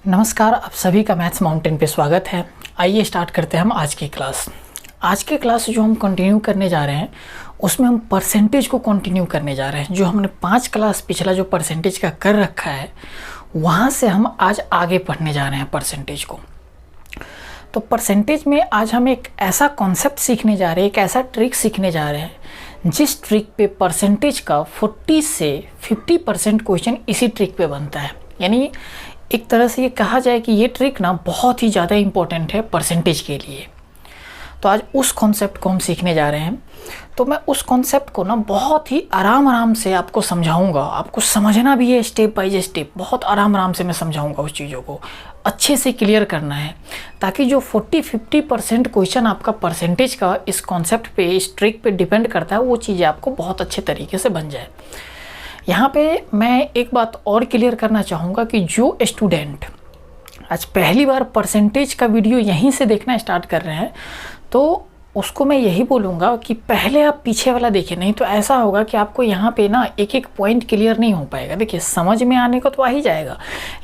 नमस्कार, आप सभी का मैथ्स माउंटेन पे स्वागत है। आइए स्टार्ट करते हैं हम आज की क्लास। आज की क्लास जो हम कंटिन्यू करने जा रहे हैं उसमें हम परसेंटेज को कंटिन्यू करने जा रहे हैं। जो हमने 5 क्लास पिछला जो परसेंटेज का कर रखा है वहाँ से हम आज आगे पढ़ने जा रहे हैं परसेंटेज को। तो परसेंटेज में आज हम एक ऐसा कॉन्सेप्ट सीखने जा रहे हैं, एक ऐसा ट्रिक सीखने जा रहे हैं जिस ट्रिक पे परसेंटेज का 40 से 50% क्वेश्चन इसी ट्रिक पे बनता है। यानी एक तरह से ये कहा जाए कि ये ट्रिक ना बहुत ही ज़्यादा इम्पोर्टेंट है परसेंटेज के लिए। तो आज उस कॉन्सेप्ट को हम सीखने जा रहे हैं। तो मैं उस कॉन्सेप्ट को ना बहुत ही आराम से आपको समझाऊंगा। आपको समझना भी है स्टेप बाय स्टेप, बहुत आराम से मैं समझाऊंगा। उस चीज़ों को अच्छे से क्लियर करना है ताकि जो 40-50% क्वेश्चन आपका परसेंटेज का इस कॉन्सेप्ट पे, इस ट्रिक पे डिपेंड करता है, वो चीज़ें आपको बहुत अच्छे तरीके से बन जाए। यहाँ पे मैं एक बात और क्लियर करना चाहूँगा कि जो स्टूडेंट आज पहली बार परसेंटेज का वीडियो यहीं से देखना स्टार्ट कर रहे हैं तो उसको मैं यही बोलूँगा कि पहले आप पीछे वाला देखें। नहीं तो ऐसा होगा कि आपको यहाँ पे ना एक एक पॉइंट क्लियर नहीं हो पाएगा। देखिए, समझ में आने को तो आ ही जाएगा,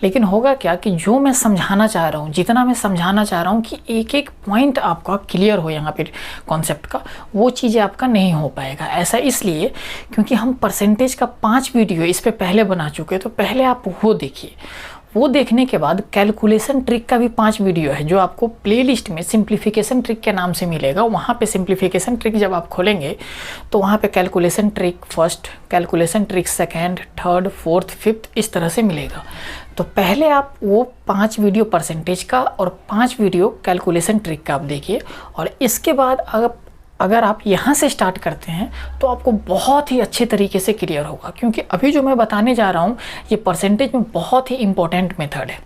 लेकिन होगा क्या कि जो मैं समझाना चाह रहा हूँ, जितना मैं समझाना चाह रहा हूँ कि एक एक पॉइंट आपका क्लियर हो यहाँ पे कॉन्सेप्ट का, वो चीज़ें आपका नहीं हो पाएगा। ऐसा इसलिए क्योंकि हम परसेंटेज का 5 वीडियो इस पर पहले बना चुके हैं। तो पहले आप वो देखिए, वो देखने के बाद कैलकुलेशन ट्रिक का भी 5 वीडियो है जो आपको प्लेलिस्ट में सिंप्लीफिकेशन ट्रिक के नाम से मिलेगा। वहाँ पे सिंप्लीफिकेशन ट्रिक जब आप खोलेंगे तो वहाँ पे calculation trick first, calculation trick second, third, fourth, fifth इस तरह से मिलेगा। तो पहले आप वो 5 वीडियो परसेंटेज का और 5 वीडियो कैलकुलेशन ट्रिक का आप देखिए, और इसके बाद अगर आप यहाँ से स्टार्ट करते हैं तो आपको बहुत ही अच्छे तरीके से क्लियर होगा। क्योंकि अभी जो मैं बताने जा रहा हूँ ये परसेंटेज में बहुत ही इम्पोर्टेंट मेथड है।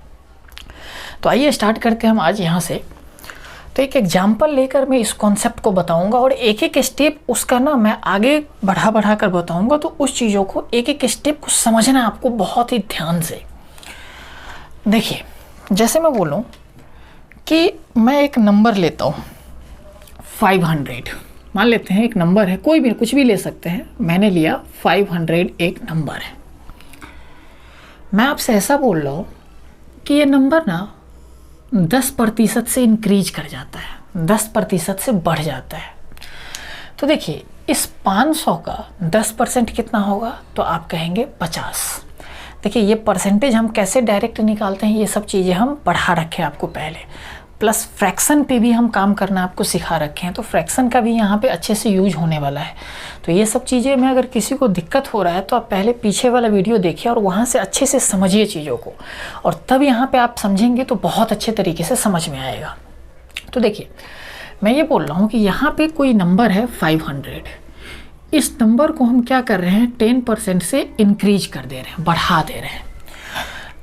तो आइए स्टार्ट करते हैं हम आज यहाँ से। तो एक एग्जाम्पल लेकर मैं इस कॉन्सेप्ट को बताऊँगा और एक एक स्टेप उसका ना मैं आगे बढ़ा कर बताऊँगा। तो उस चीज़ों को एक एक स्टेप को समझना आपको बहुत ही ध्यान से। देखिए, जैसे मैं बोलूँ कि मैं एक नंबर लेता हूँ 500, मान लेते हैं एक नंबर है, कोई भी कुछ भी ले सकते हैं। मैंने लिया 500 एक नंबर है। मैं आपसे ऐसा बोल रहा हूँ कि ये नंबर ना 10% से इंक्रीज कर जाता है, 10% से बढ़ जाता है। तो देखिए, इस 500 का 10% कितना होगा? तो आप कहेंगे 50। देखिए, ये परसेंटेज हम कैसे डायरेक्ट निकालते हैं ये सब चीज़ें हम पढ़ा रखे हैं आपको पहले। प्लस फ्रैक्शन पे भी हम काम करना आपको सिखा रखे हैं। तो फ्रैक्शन का भी यहाँ पे अच्छे से यूज होने वाला है। तो ये सब चीज़ें में अगर किसी को दिक्कत हो रहा है तो आप पहले पीछे वाला वीडियो देखिए और वहाँ से अच्छे से समझिए चीज़ों को, और तब यहाँ पे आप समझेंगे तो बहुत अच्छे तरीके से समझ में आएगा। तो देखिए, मैं ये बोल रहा हूँ कि यहाँ पे कोई नंबर है 500। इस नंबर को हम क्या कर रहे हैं? 10% से इंक्रीज कर दे रहे हैं, बढ़ा दे रहे हैं।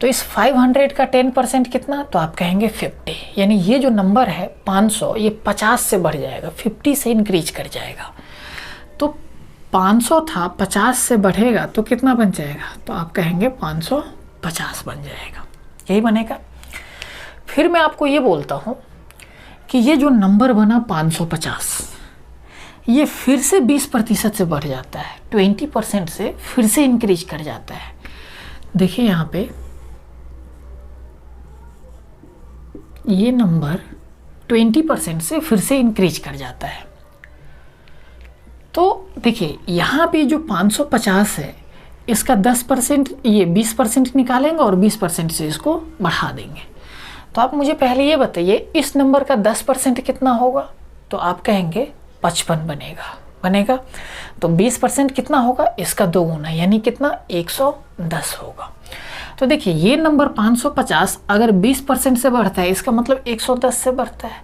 तो इस 500 का 10% कितना? तो आप कहेंगे 50। यानी ये जो नंबर है 500, ये 50 से बढ़ जाएगा, 50 से इंक्रीज कर जाएगा। तो 500 था, 50 से बढ़ेगा तो कितना बन जाएगा? तो आप कहेंगे 550 बन जाएगा। यही बनेगा। फिर मैं आपको ये बोलता हूँ कि ये जो नंबर बना 550, ये फिर से 20% से बढ़ जाता है, 20% से फिर से इंक्रीज कर जाता है। देखिए यहाँ पे ये नंबर 20% से फिर से इंक्रीज कर जाता है। तो देखिए, यहाँ पे जो 550 है इसका 10%, ये 20% निकालेंगे और 20% से इसको बढ़ा देंगे। तो आप मुझे पहले ये बताइए, इस नंबर का 10% कितना होगा? तो आप कहेंगे 55 बनेगा। तो 20% कितना होगा? इसका 2 गुना, यानी कितना? 110 होगा। तो देखिए, ये नंबर 550 अगर 20% से बढ़ता है, इसका मतलब 110 से बढ़ता है।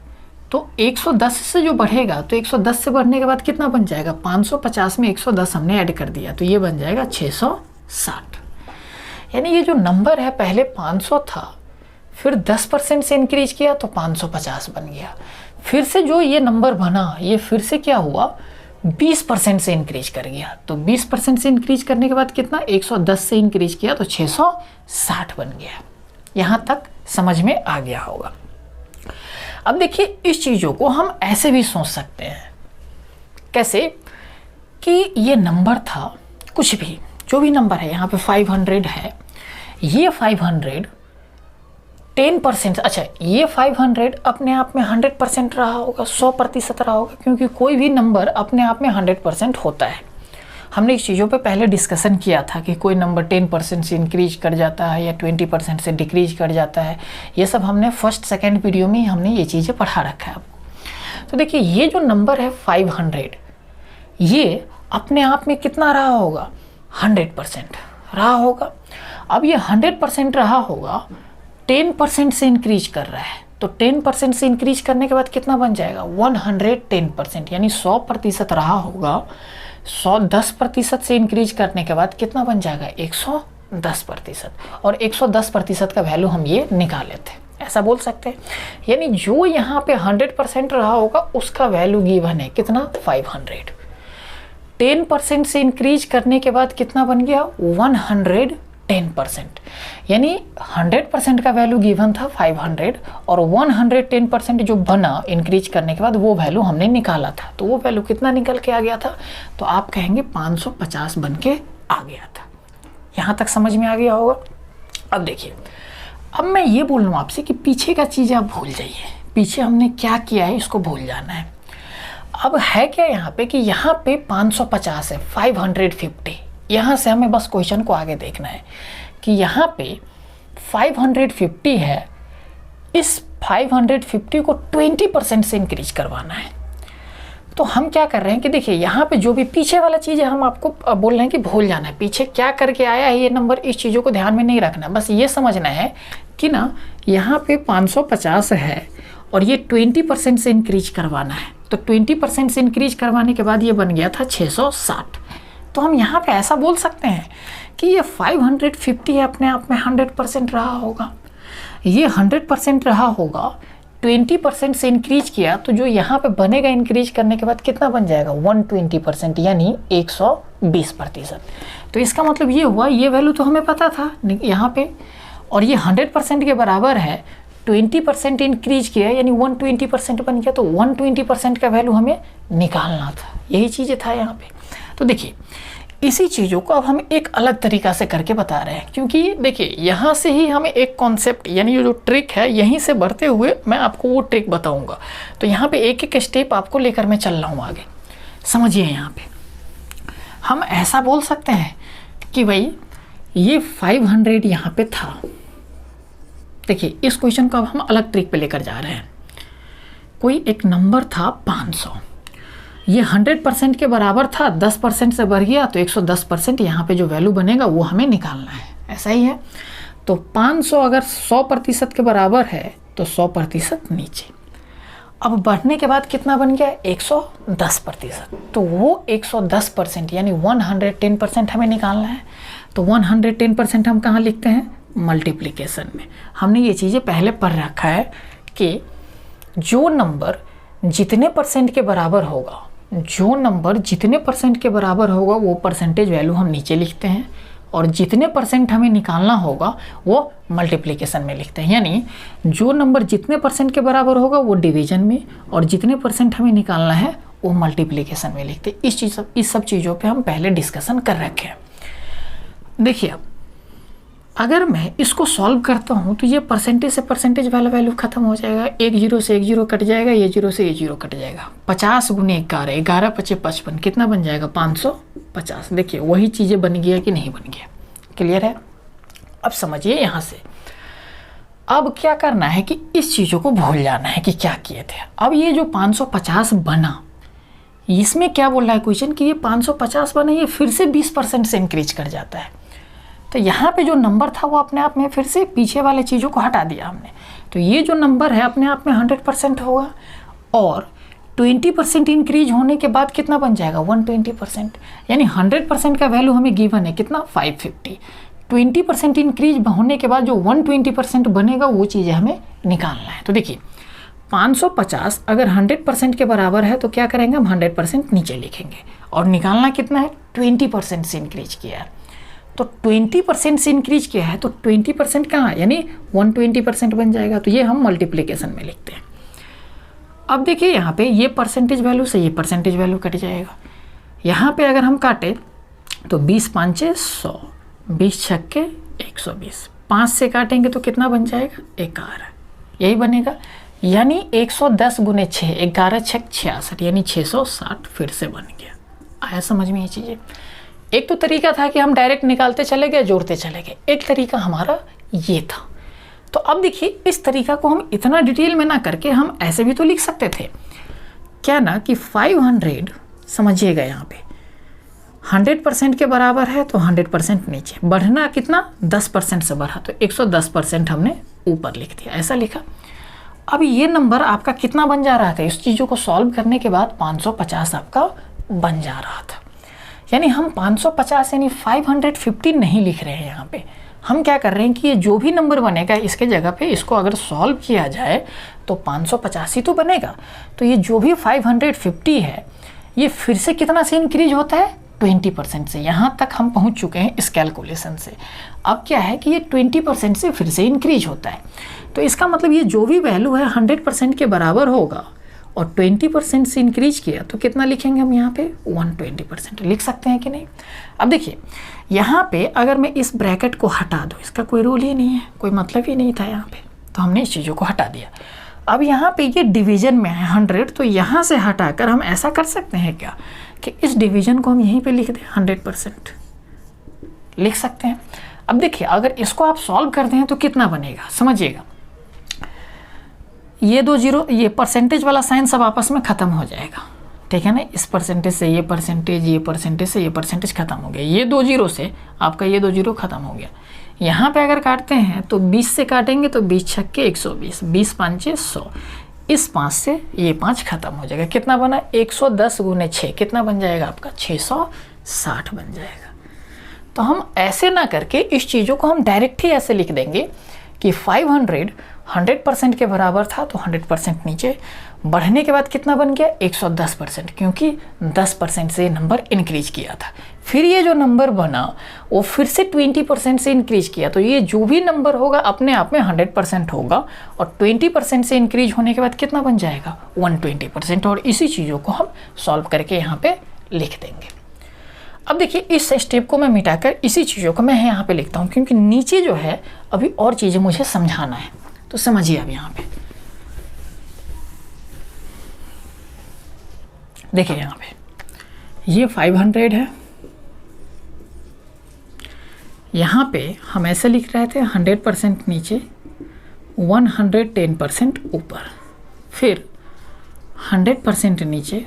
तो 110 से जो बढ़ेगा, तो 110 से बढ़ने के बाद कितना बन जाएगा? 550 में 110 हमने ऐड कर दिया तो ये बन जाएगा 660। यानी ये जो नंबर है पहले 500 था, फिर 10% से इंक्रीज किया तो 550 बन गया। फिर से जो ये नंबर बना, ये फिर से क्या हुआ? 20% से इंक्रीज कर गया। तो 20% से इंक्रीज करने के बाद कितना? 110 से इंक्रीज किया तो 660 बन गया। यहाँ तक समझ में आ गया होगा। अब देखिए, इस चीज़ों को हम ऐसे भी सोच सकते हैं। कैसे? कि ये नंबर था, कुछ भी जो भी नंबर है, यहाँ पे 500 है, ये 500 10%, अच्छा ये 500 अपने आप में 100% रहा होगा, 100% रहा होगा, क्योंकि कोई भी नंबर अपने आप में 100% होता है। हमने इस चीज़ों पे पहले डिस्कशन किया था कि कोई नंबर 10% से इंक्रीज कर जाता है या 20% से डिक्रीज कर जाता है। ये सब हमने फर्स्ट सेकेंड वीडियो में हमने ये चीज़ें पढ़ा रखा है आपको। तो देखिए ये जो नंबर है 500, ये अपने आप में कितना रहा होगा, 100% रहा होगा। अब ये 100% रहा होगा, 10% से इंक्रीज कर रहा है, तो 10% से इंक्रीज करने के बाद कितना बन जाएगा, 110%, यानी 100% रहा होगा, 110% से इंक्रीज करने के बाद कितना बन जाएगा, 110%, और 110% का वैल्यू हम ये निकाले थे, ऐसा बोल सकते हैं। यानी जो यहाँ पे 100% रहा होगा उसका वैल्यू गिवन है कितना, 500। 10% से इंक्रीज करने के बाद कितना बन गया, 110%, यानी 100% का वैल्यू गिवन था 500, और 110% जो बना इंक्रीज करने के बाद वो वैल्यू हमने निकाला था। तो वो वैल्यू कितना निकल के आ गया था, तो आप कहेंगे 550 बन के आ गया था। यहाँ तक समझ में आ गया होगा। अब देखिए, अब मैं ये बोल रहा हूँ आपसे कि पीछे का चीज़ आप भूल जाइए, पीछे हमने क्या किया है इसको भूल जाना है। अब है क्या यहाँ पे कि यहाँ पे 550 है, 550, यहाँ से हमें बस क्वेश्चन को आगे देखना है कि यहाँ पे 550 है, इस 550 को 20% से इंक्रीज करवाना है। तो हम क्या कर रहे हैं कि देखिए यहाँ पे जो भी पीछे वाला चीज़ है हम आपको बोल रहे हैं कि भूल जाना है, पीछे क्या करके आया है ये नंबर, इस चीज़ों को ध्यान में नहीं रखना, बस ये समझना है कि ना यहाँ पे 550 है और ये 20% से इंक्रीज करवाना है। तो 20% से इंक्रीज करवाने के बाद ये बन गया था 660। तो हम यहाँ पे ऐसा बोल सकते हैं कि ये 550 अपने आप में 100% रहा होगा, ये 100% रहा होगा, 20% से इंक्रीज किया तो जो यहाँ पे बनेगा इंक्रीज करने के बाद कितना बन जाएगा, 120%, यानी 120%। तो इसका मतलब ये हुआ, ये वैल्यू तो हमें पता था यहाँ पे, और ये 100% के बराबर है, 20% इंक्रीज किया यानी 120% बन गया, तो 120% का वैल्यू हमें निकालना था, यही चीज़ें था यहाँ पे। तो देखिए इसी चीज़ों को अब हम एक अलग तरीक़ा से करके बता रहे हैं, क्योंकि देखिए यहाँ से ही हमें एक कॉन्सेप्ट यानी ये जो ट्रिक है यहीं से बढ़ते हुए मैं आपको वो ट्रिक बताऊँगा। तो यहाँ पे एक एक स्टेप आपको लेकर मैं चल रहा हूँ आगे, समझिए। यहाँ पे हम ऐसा बोल सकते हैं कि भाई ये 500 यहाँ पे था। देखिए इस क्वेश्चन को अब हम अलग ट्रिक पे लेकर जा रहे हैं। कोई एक नंबर था 500, ये 100% के बराबर था, 10% से बढ़ गया तो 110%, यहाँ पे जो वैल्यू बनेगा वो हमें निकालना है, ऐसा ही है। तो 500 अगर 100% के बराबर है तो 100% नीचे, अब बढ़ने के बाद कितना बन गया, 110%, तो वो 110% यानी 110% हमें निकालना है। तो 110% हम कहाँ लिखते हैं, मल्टीप्लिकेशन में। हमने ये चीज़ें पहले पढ़ रखा है कि जो नंबर जितने परसेंट के बराबर होगा, जो नंबर जितने परसेंट के बराबर होगा वो परसेंटेज वैल्यू हम नीचे लिखते हैं, और जितने परसेंट हमें निकालना होगा वो मल्टीप्लिकेशन में लिखते हैं। यानी जो नंबर जितने परसेंट के बराबर होगा वो डिवीजन में, और जितने परसेंट हमें निकालना है वो मल्टीप्लिकेशन में लिखते हैं। इस सब चीज़ों पे हम पहले डिस्कशन कर रखे हैं। देखिए अब अगर मैं इसको सॉल्व करता हूँ तो ये परसेंटेज से परसेंटेज वाला वैल्यू खत्म हो जाएगा, एक जीरो से एक जीरो कट जाएगा, ये जीरो से ये जीरो कट जाएगा। 50 गुने 11, 11 पचे 55, कितना बन जाएगा, 550। देखिए वही चीज़ें बन गया कि नहीं बन गया, क्लियर है। अब समझिए यहाँ से अब क्या करना है कि इस चीज़ों को भूल जाना है कि क्या किए थे। अब ये जो 550 बना, इसमें क्या बोल रहा है क्वेश्चन कि ये 550 बना, ये फिर से 20% से इंक्रीज कर जाता है। तो यहाँ पे जो नंबर था वो अपने आप में फिर से पीछे वाले चीज़ों को हटा दिया हमने। तो ये जो नंबर है अपने आप में 100% होगा, और 20% इंक्रीज होने के बाद कितना बन जाएगा, 120%, यानी 100% का वैल्यू हमें गिवन है कितना, 550। 20% इंक्रीज होने के बाद जो 120% बनेगा वो चीज़ें हमें निकालना है। तो देखिए 550 अगर 100% के बराबर है तो क्या करेंगे हम, 100% नीचे लिखेंगे, और निकालना कितना है, 20% से इंक्रीज किया है। तो 20% से इंक्रीज किया है तो 20% कहाँ, यानी 120% बन जाएगा। तो ये हम मल्टीप्लिकेशन में लिखते हैं। अब देखिए यहाँ पे ये परसेंटेज वैल्यू से ये परसेंटेज वैल्यू कट जाएगा। यहाँ पे अगर हम काटे तो 20 5 100, 20 6 120, 5 से काटेंगे तो कितना बन जाएगा 11, यही बनेगा। यानी 110 गुने 6, 11 6 66, यानी 660 फिर से बन गया। आया समझ में ये चीज़ें। एक तो तरीका था कि हम डायरेक्ट निकालते चले गए, जोड़ते चले गए, एक तरीका हमारा ये था। तो अब देखिए इस तरीका को हम इतना डिटेल में ना करके हम ऐसे भी तो लिख सकते थे क्या ना, कि 500 समझिएगा यहाँ पे 100% के बराबर है तो 100% नीचे, बढ़ना कितना 10% से बढ़ा तो 110% हमने ऊपर लिख दिया, ऐसा लिखा। अब ये नंबर आपका कितना बन जा रहा था, इस चीज़ों को सॉल्व करने के बाद 550 आपका बन जा रहा था। यानी हम 550 यानी 550 नहीं लिख रहे हैं यहाँ पे, हम क्या कर रहे हैं कि ये जो भी नंबर बनेगा इसके जगह पे इसको अगर सॉल्व किया जाए तो 550 ही तो बनेगा। तो ये जो भी 550 है ये फिर से कितना से इंक्रीज होता है 20% से। यहाँ तक हम पहुँच चुके हैं इस कैलकुलेशन से। अब क्या है कि ये 20% से फिर से इंक्रीज होता है, तो इसका मतलब ये जो भी वैल्यू है 100% के बराबर होगा और 20% से इंक्रीज किया तो कितना लिखेंगे हम यहाँ पे 120% लिख सकते हैं कि नहीं। अब देखिए यहाँ पे अगर मैं इस ब्रैकेट को हटा दूँ, इसका कोई रोल ही नहीं है, कोई मतलब ही नहीं था यहाँ पे, तो हमने इस चीज़ों को हटा दिया। अब यहाँ पे ये डिवीजन में है 100, तो यहाँ से हटाकर हम ऐसा कर सकते हैं क्या कि इस डिवीजन को हम यहीं पे लिख दें 100% लिख सकते हैं। अब देखिए अगर इसको आप सॉल्व करते हैं तो कितना बनेगा समझिएगा, ये 2 जीरो, ये परसेंटेज वाला साइन सब आपस में ख़त्म हो जाएगा, ठीक है ना। इस परसेंटेज से ये परसेंटेज, ये परसेंटेज से ये परसेंटेज ख़त्म हो गया, ये 2 जीरो से आपका ये 2 जीरो ख़त्म हो गया। यहाँ पे अगर काटते हैं तो 20 से काटेंगे तो 20 छक्के 120, 20 पंचे 100, इस 5 से ये 5 ख़त्म हो जाएगा। कितना बना 110 गुने 6 कितना बन जाएगा आपका 660 बन जाएगा। तो हम ऐसे ना करके इस चीज़ों को हम डायरेक्ट ही ऐसे लिख देंगे कि 500 100% के बराबर था तो 100% नीचे, बढ़ने के बाद कितना बन गया 110%, क्योंकि 10% से नंबर इंक्रीज किया था। फिर ये जो नंबर बना वो फिर से 20% से इंक्रीज किया, तो ये जो भी नंबर होगा अपने आप में 100% होगा और 20% से इंक्रीज होने के बाद कितना बन जाएगा 120%। और इसी चीज़ों को हम सॉल्व करके यहाँ पे लिख देंगे। अब देखिए इस स्टेप को मैं मिटाकर इसी चीज़ों को मैं यहाँ पे लिखता हूँ, क्योंकि नीचे जो है अभी और चीज़ें मुझे समझाना है, तो समझिए अब यहाँ पे देखिए, यहाँ पे ये 500 है, यहाँ पे हम ऐसे लिख रहे थे 100% नीचे 110% ऊपर, फिर 100% नीचे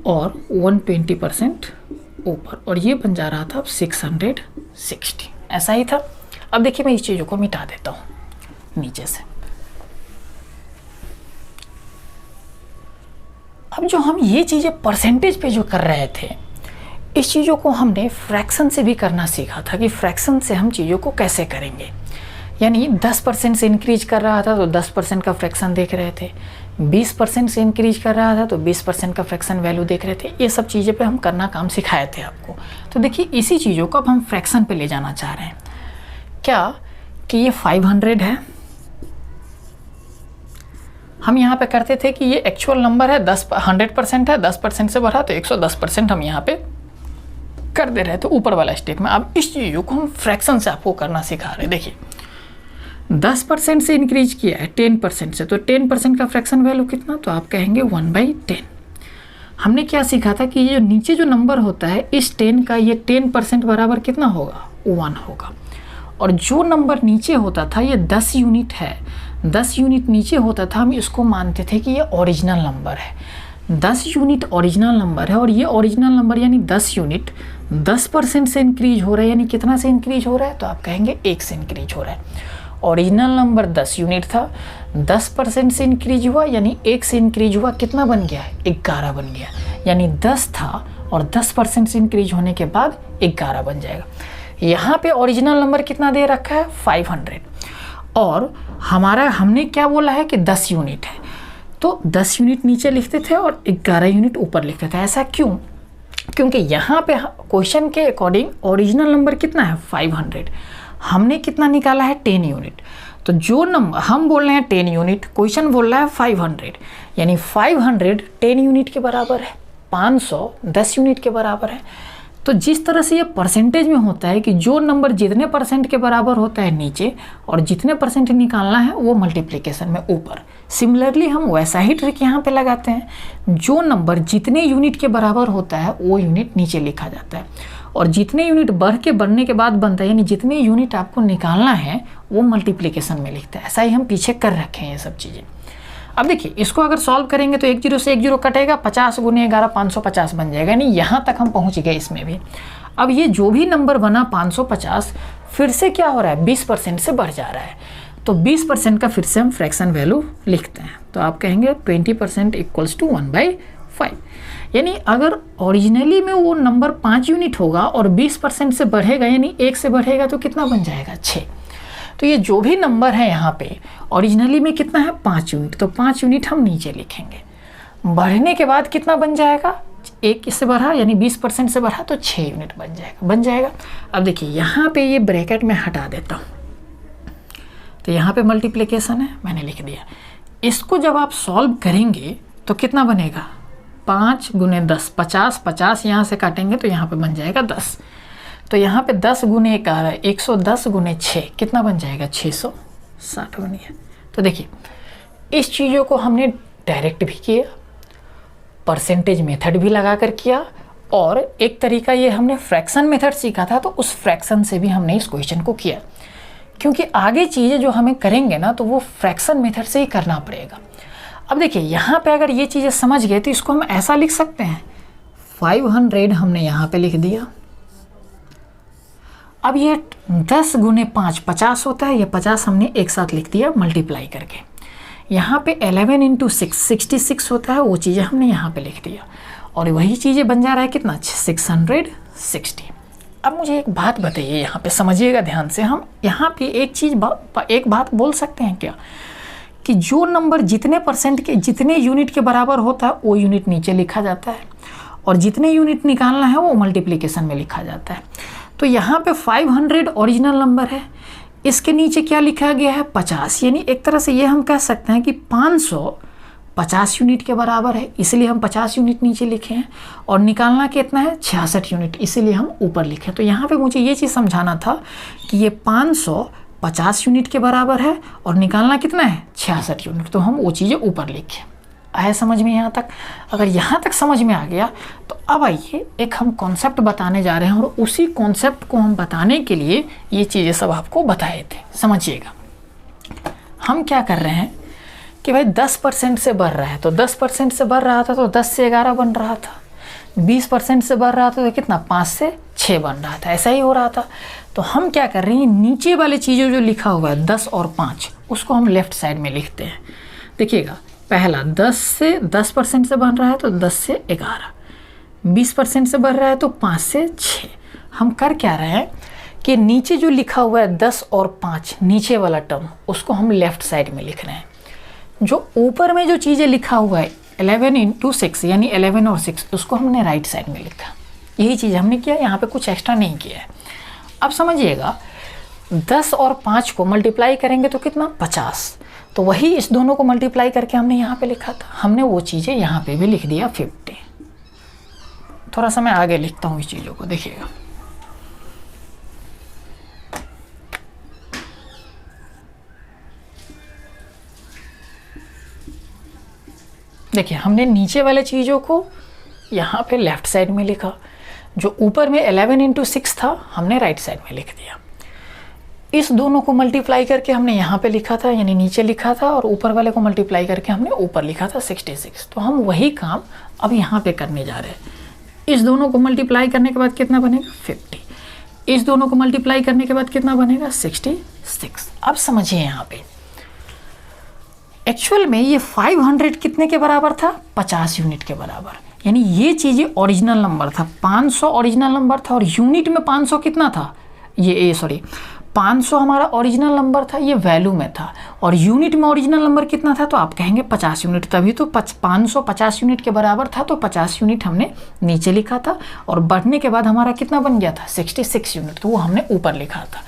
और 120% ऊपर, और ये बन जा रहा था 660, ऐसा ही था। अब देखिए मैं इस चीज़ों को मिटा देता हूँ नीचे से। अब जो हम ये चीज़ें परसेंटेज पे जो कर रहे थे, इस चीज़ों को हमने फ्रैक्शन से भी करना सीखा था कि फ्रैक्शन से हम चीज़ों को कैसे करेंगे। यानी 10% से इंक्रीज कर रहा था तो 10% का फ्रैक्शन देख रहे थे, 20% से इंक्रीज कर रहा था तो 20% का फ्रैक्शन वैल्यू देख रहे थे। ये सब चीज़ें पे हम करना काम सिखाए थे आपको। तो देखिए इसी चीज़ों को अब हम फ्रैक्शन पे ले जाना चाह रहे हैं। क्या कि ये 500 है, हम यहाँ पे करते थे कि ये एक्चुअल नंबर है, 100% है, 10% से बढ़ा तो 110% हम यहाँ पे कर दे रहे थे ऊपर वाला स्टेप में। अब इस चीज़ों को हम फ्रैक्शन से आपको करना सिखा रहे हैं। देखिए 10% से इंक्रीज किया है 10% से, तो 10% का फ्रैक्शन वैल्यू कितना, तो आप कहेंगे 1/10। हमने क्या सीखा था कि ये जो नीचे जो नंबर होता है इस 10 का ये 10% बराबर कितना होगा 1 होगा, और जो नंबर नीचे होता था ये 10 यूनिट है, 10 यूनिट नीचे होता था, हम इसको मानते थे कि ये ओरिजिनल नंबर है। 10 यूनिट ओरिजिनल नंबर है और ये ओरिजिनल नंबर यानी 10 यूनिट 10% से इंक्रीज हो रहा है, यानी कितना से इंक्रीज हो रहा है, तो आप कहेंगे 1 से इंक्रीज हो रहा है। ओरिजिनल नंबर 10 यूनिट था, 10% से इंक्रीज हुआ यानी 1 से इंक्रीज हुआ, कितना बन गया 11 बन गया। यानी 10 था और 10% से इंक्रीज होने के बाद 11 बन जाएगा। यहाँ पे ओरिजिनल नंबर कितना दे रखा है 500, और हमने क्या बोला है कि 10 यूनिट है, तो 10 यूनिट नीचे लिखते थे और 11 यूनिट ऊपर लिखते थे। ऐसा क्यों? क्योंकि यहाँ पे क्वेश्चन के अकॉर्डिंग ओरिजिनल नंबर कितना है 500, हमने कितना निकाला है 10 यूनिट, तो जो नंबर हम बोल रहे हैं 10 यूनिट, क्वेश्चन बोल रहा है 500, यानी 500 10 यूनिट के बराबर है, 500 10 यूनिट के बराबर है। तो जिस तरह से ये परसेंटेज में होता है कि जो नंबर जितने परसेंट के बराबर होता है नीचे और जितने परसेंट निकालना है वो मल्टीप्लिकेशन में ऊपर, सिमिलरली हम वैसा ही ट्रिक यहाँ पे लगाते हैं। जो नंबर जितने यूनिट के बराबर होता है वो यूनिट नीचे लिखा जाता है और जितने यूनिट बढ़ के बढ़ने के बाद बनता है, यानी जितने यूनिट आपको निकालना है वो मल्टीप्लिकेशन में लिखता है। ऐसा ही हम पीछे कर रखे हैं ये सब चीज़ें। अब देखिए इसको अगर सॉल्व करेंगे तो 1 0 से 1 0 कटेगा, 50 × 11 550 बन जाएगा, यानी यहाँ तक हम पहुँच गए इसमें भी। अब ये जो भी नंबर बना 550 फिर से क्या हो रहा है, 20% से बढ़ जा रहा है। तो 20% का फिर से हम फ्रैक्शन वैल्यू लिखते हैं। तो आप कहेंगे 20% = 1/5, यानी अगर ओरिजिनली में वो नंबर 5 यूनिट होगा और 20% से बढ़ेगा, यानी 1 से बढ़ेगा तो कितना बन जाएगा, 6। तो ये जो भी नंबर है यहाँ पे ओरिजिनली में कितना है, 5 यूनिट, तो 5 यूनिट हम नीचे लिखेंगे। बढ़ने के बाद कितना बन जाएगा, 1 से बढ़ा यानी 20% से बढ़ा तो 6 यूनिट बन जाएगा। अब देखिए यहाँ पे ये ब्रैकेट में हटा देता हूँ, तो यहाँ पे मल्टीप्लिकेशन है, मैंने लिख दिया। इसको जब आप सॉल्व करेंगे तो कितना बनेगा, 5 × 10 50, 50 यहाँ से काटेंगे तो यहाँ पे बन जाएगा 10। तो यहाँ पे 10 × 11 110 × 6 कितना बन जाएगा, 660 बन गया। तो देखिए इस चीज़ों को हमने डायरेक्ट भी किया, परसेंटेज मेथड भी लगा कर किया, और एक तरीका ये हमने फ्रैक्शन मेथड सीखा था तो उस फ्रैक्शन से भी हमने इस क्वेश्चन को किया, क्योंकि आगे चीज़ें जो हमें करेंगे ना तो वो फ्रैक्शन मेथड से ही करना पड़ेगा। अब देखिए यहाँ पे अगर ये चीज़ें समझ गए तो इसको हम ऐसा लिख सकते हैं, 500 हमने यहाँ पे लिख दिया। अब ये 10 × 5 50 होता है, ये 50 हमने एक साथ लिख दिया मल्टीप्लाई करके। यहाँ पे 11 × 6 66 होता है, वो चीज़ें हमने यहाँ पे लिख दिया, और वही चीज़ें बन जा रहा है कितना, 660। अब मुझे एक बात बताइए, यहाँ पे समझिएगा ध्यान से। हम यहाँ पे एक बात बोल सकते हैं क्या, कि जो नंबर जितने परसेंट के जितने यूनिट के बराबर होता है वो यूनिट नीचे लिखा जाता है, और जितने यूनिट निकालना है वो मल्टीप्लिकेशन में लिखा जाता है। तो यहाँ पे 500 ओरिजिनल नंबर है, इसके नीचे क्या लिखा गया है, 50, यानी एक तरह से ये हम कह सकते हैं कि 500 50 यूनिट के बराबर है, इसलिए हम 50 यूनिट नीचे लिखे हैं, और निकालना कितना है, 66 यूनिट, इसीलिए हम ऊपर लिखे। तो यहाँ पे मुझे ये चीज़ समझाना था कि ये 550 यूनिट के बराबर है और निकालना कितना है, 66 यूनिट, तो हम वो चीज़ें ऊपर लिखे। आया समझ में यहाँ तक? अगर यहाँ तक समझ में आ गया तो अब आइए एक हम कॉन्सेप्ट बताने जा रहे हैं, और उसी कॉन्सेप्ट को हम बताने के लिए ये चीज़ें सब आपको बताए थे। समझिएगा, हम क्या कर रहे हैं कि भाई 10% से बढ़ रहा है, तो 10% से बढ़ रहा था तो 10 से 11 बन रहा था, 20% से बढ़ रहा था तो कितना, 5 से 6 बन रहा था, ऐसा ही हो रहा था। तो हम क्या कर रहे हैं, नीचे वाले चीज़ें जो लिखा हुआ है 10 और 5, उसको हम लेफ्ट साइड में लिखते हैं। देखिएगा, पहला 10% से बन रहा है तो 10 से 11, 20% से बढ़ रहा है तो 5 से 6। हम कर क्या रहे हैं कि नीचे जो लिखा हुआ है 10 और 5, नीचे वाला टर्म, उसको हम लेफ्ट साइड में लिख रहे हैं। जो ऊपर में जो चीज़ें लिखा हुआ है 11 × 6 यानी 11 और 6, उसको हमने राइट साइड में लिखा। यही चीज़ हमने किया, यहाँ पे कुछ एक्स्ट्रा नहीं किया है। अब समझिएगा, 10 और 5 को मल्टीप्लाई करेंगे तो कितना, 50, तो वही इस दोनों को मल्टीप्लाई करके हमने यहाँ पे लिखा था, हमने वो चीज़ें यहाँ पे भी लिख दिया 50। थोड़ा सा मैं आगे लिखता हूँ इस चीज़ों को, देखिएगा। देखिए, हमने नीचे वाले चीज़ों को यहाँ पे लेफ्ट साइड में लिखा, जो ऊपर में 11 × 6 था हमने राइट साइड में लिख दिया। इस दोनों को मल्टीप्लाई करके हमने यहाँ पे लिखा था, यानी नीचे लिखा था, और ऊपर वाले को मल्टीप्लाई करके हमने ऊपर लिखा था 66। तो हम वही काम अब यहाँ पे करने जा रहे हैं। इस दोनों को मल्टीप्लाई करने के बाद कितना बनेगा, 50। इस दोनों को मल्टीप्लाई करने के बाद कितना बनेगा, 66। अब समझिए यहाँ पे एक्चुअल में ये 500 कितने के बराबर था, 50 यूनिट के बराबर, यानी ये चीज़ें ओरिजिनल नंबर था, 500 ओरिजिनल नंबर था, और यूनिट में 500 कितना था, 500 हमारा ओरिजिनल नंबर था, ये वैल्यू में था, और यूनिट में ओरिजिनल नंबर कितना था, तो आप कहेंगे 50 यूनिट, तभी तो 550 यूनिट के बराबर था, तो 50 यूनिट हमने नीचे लिखा था, और बढ़ने के बाद हमारा कितना बन गया था 66 यूनिट, तो वो हमने ऊपर लिखा था।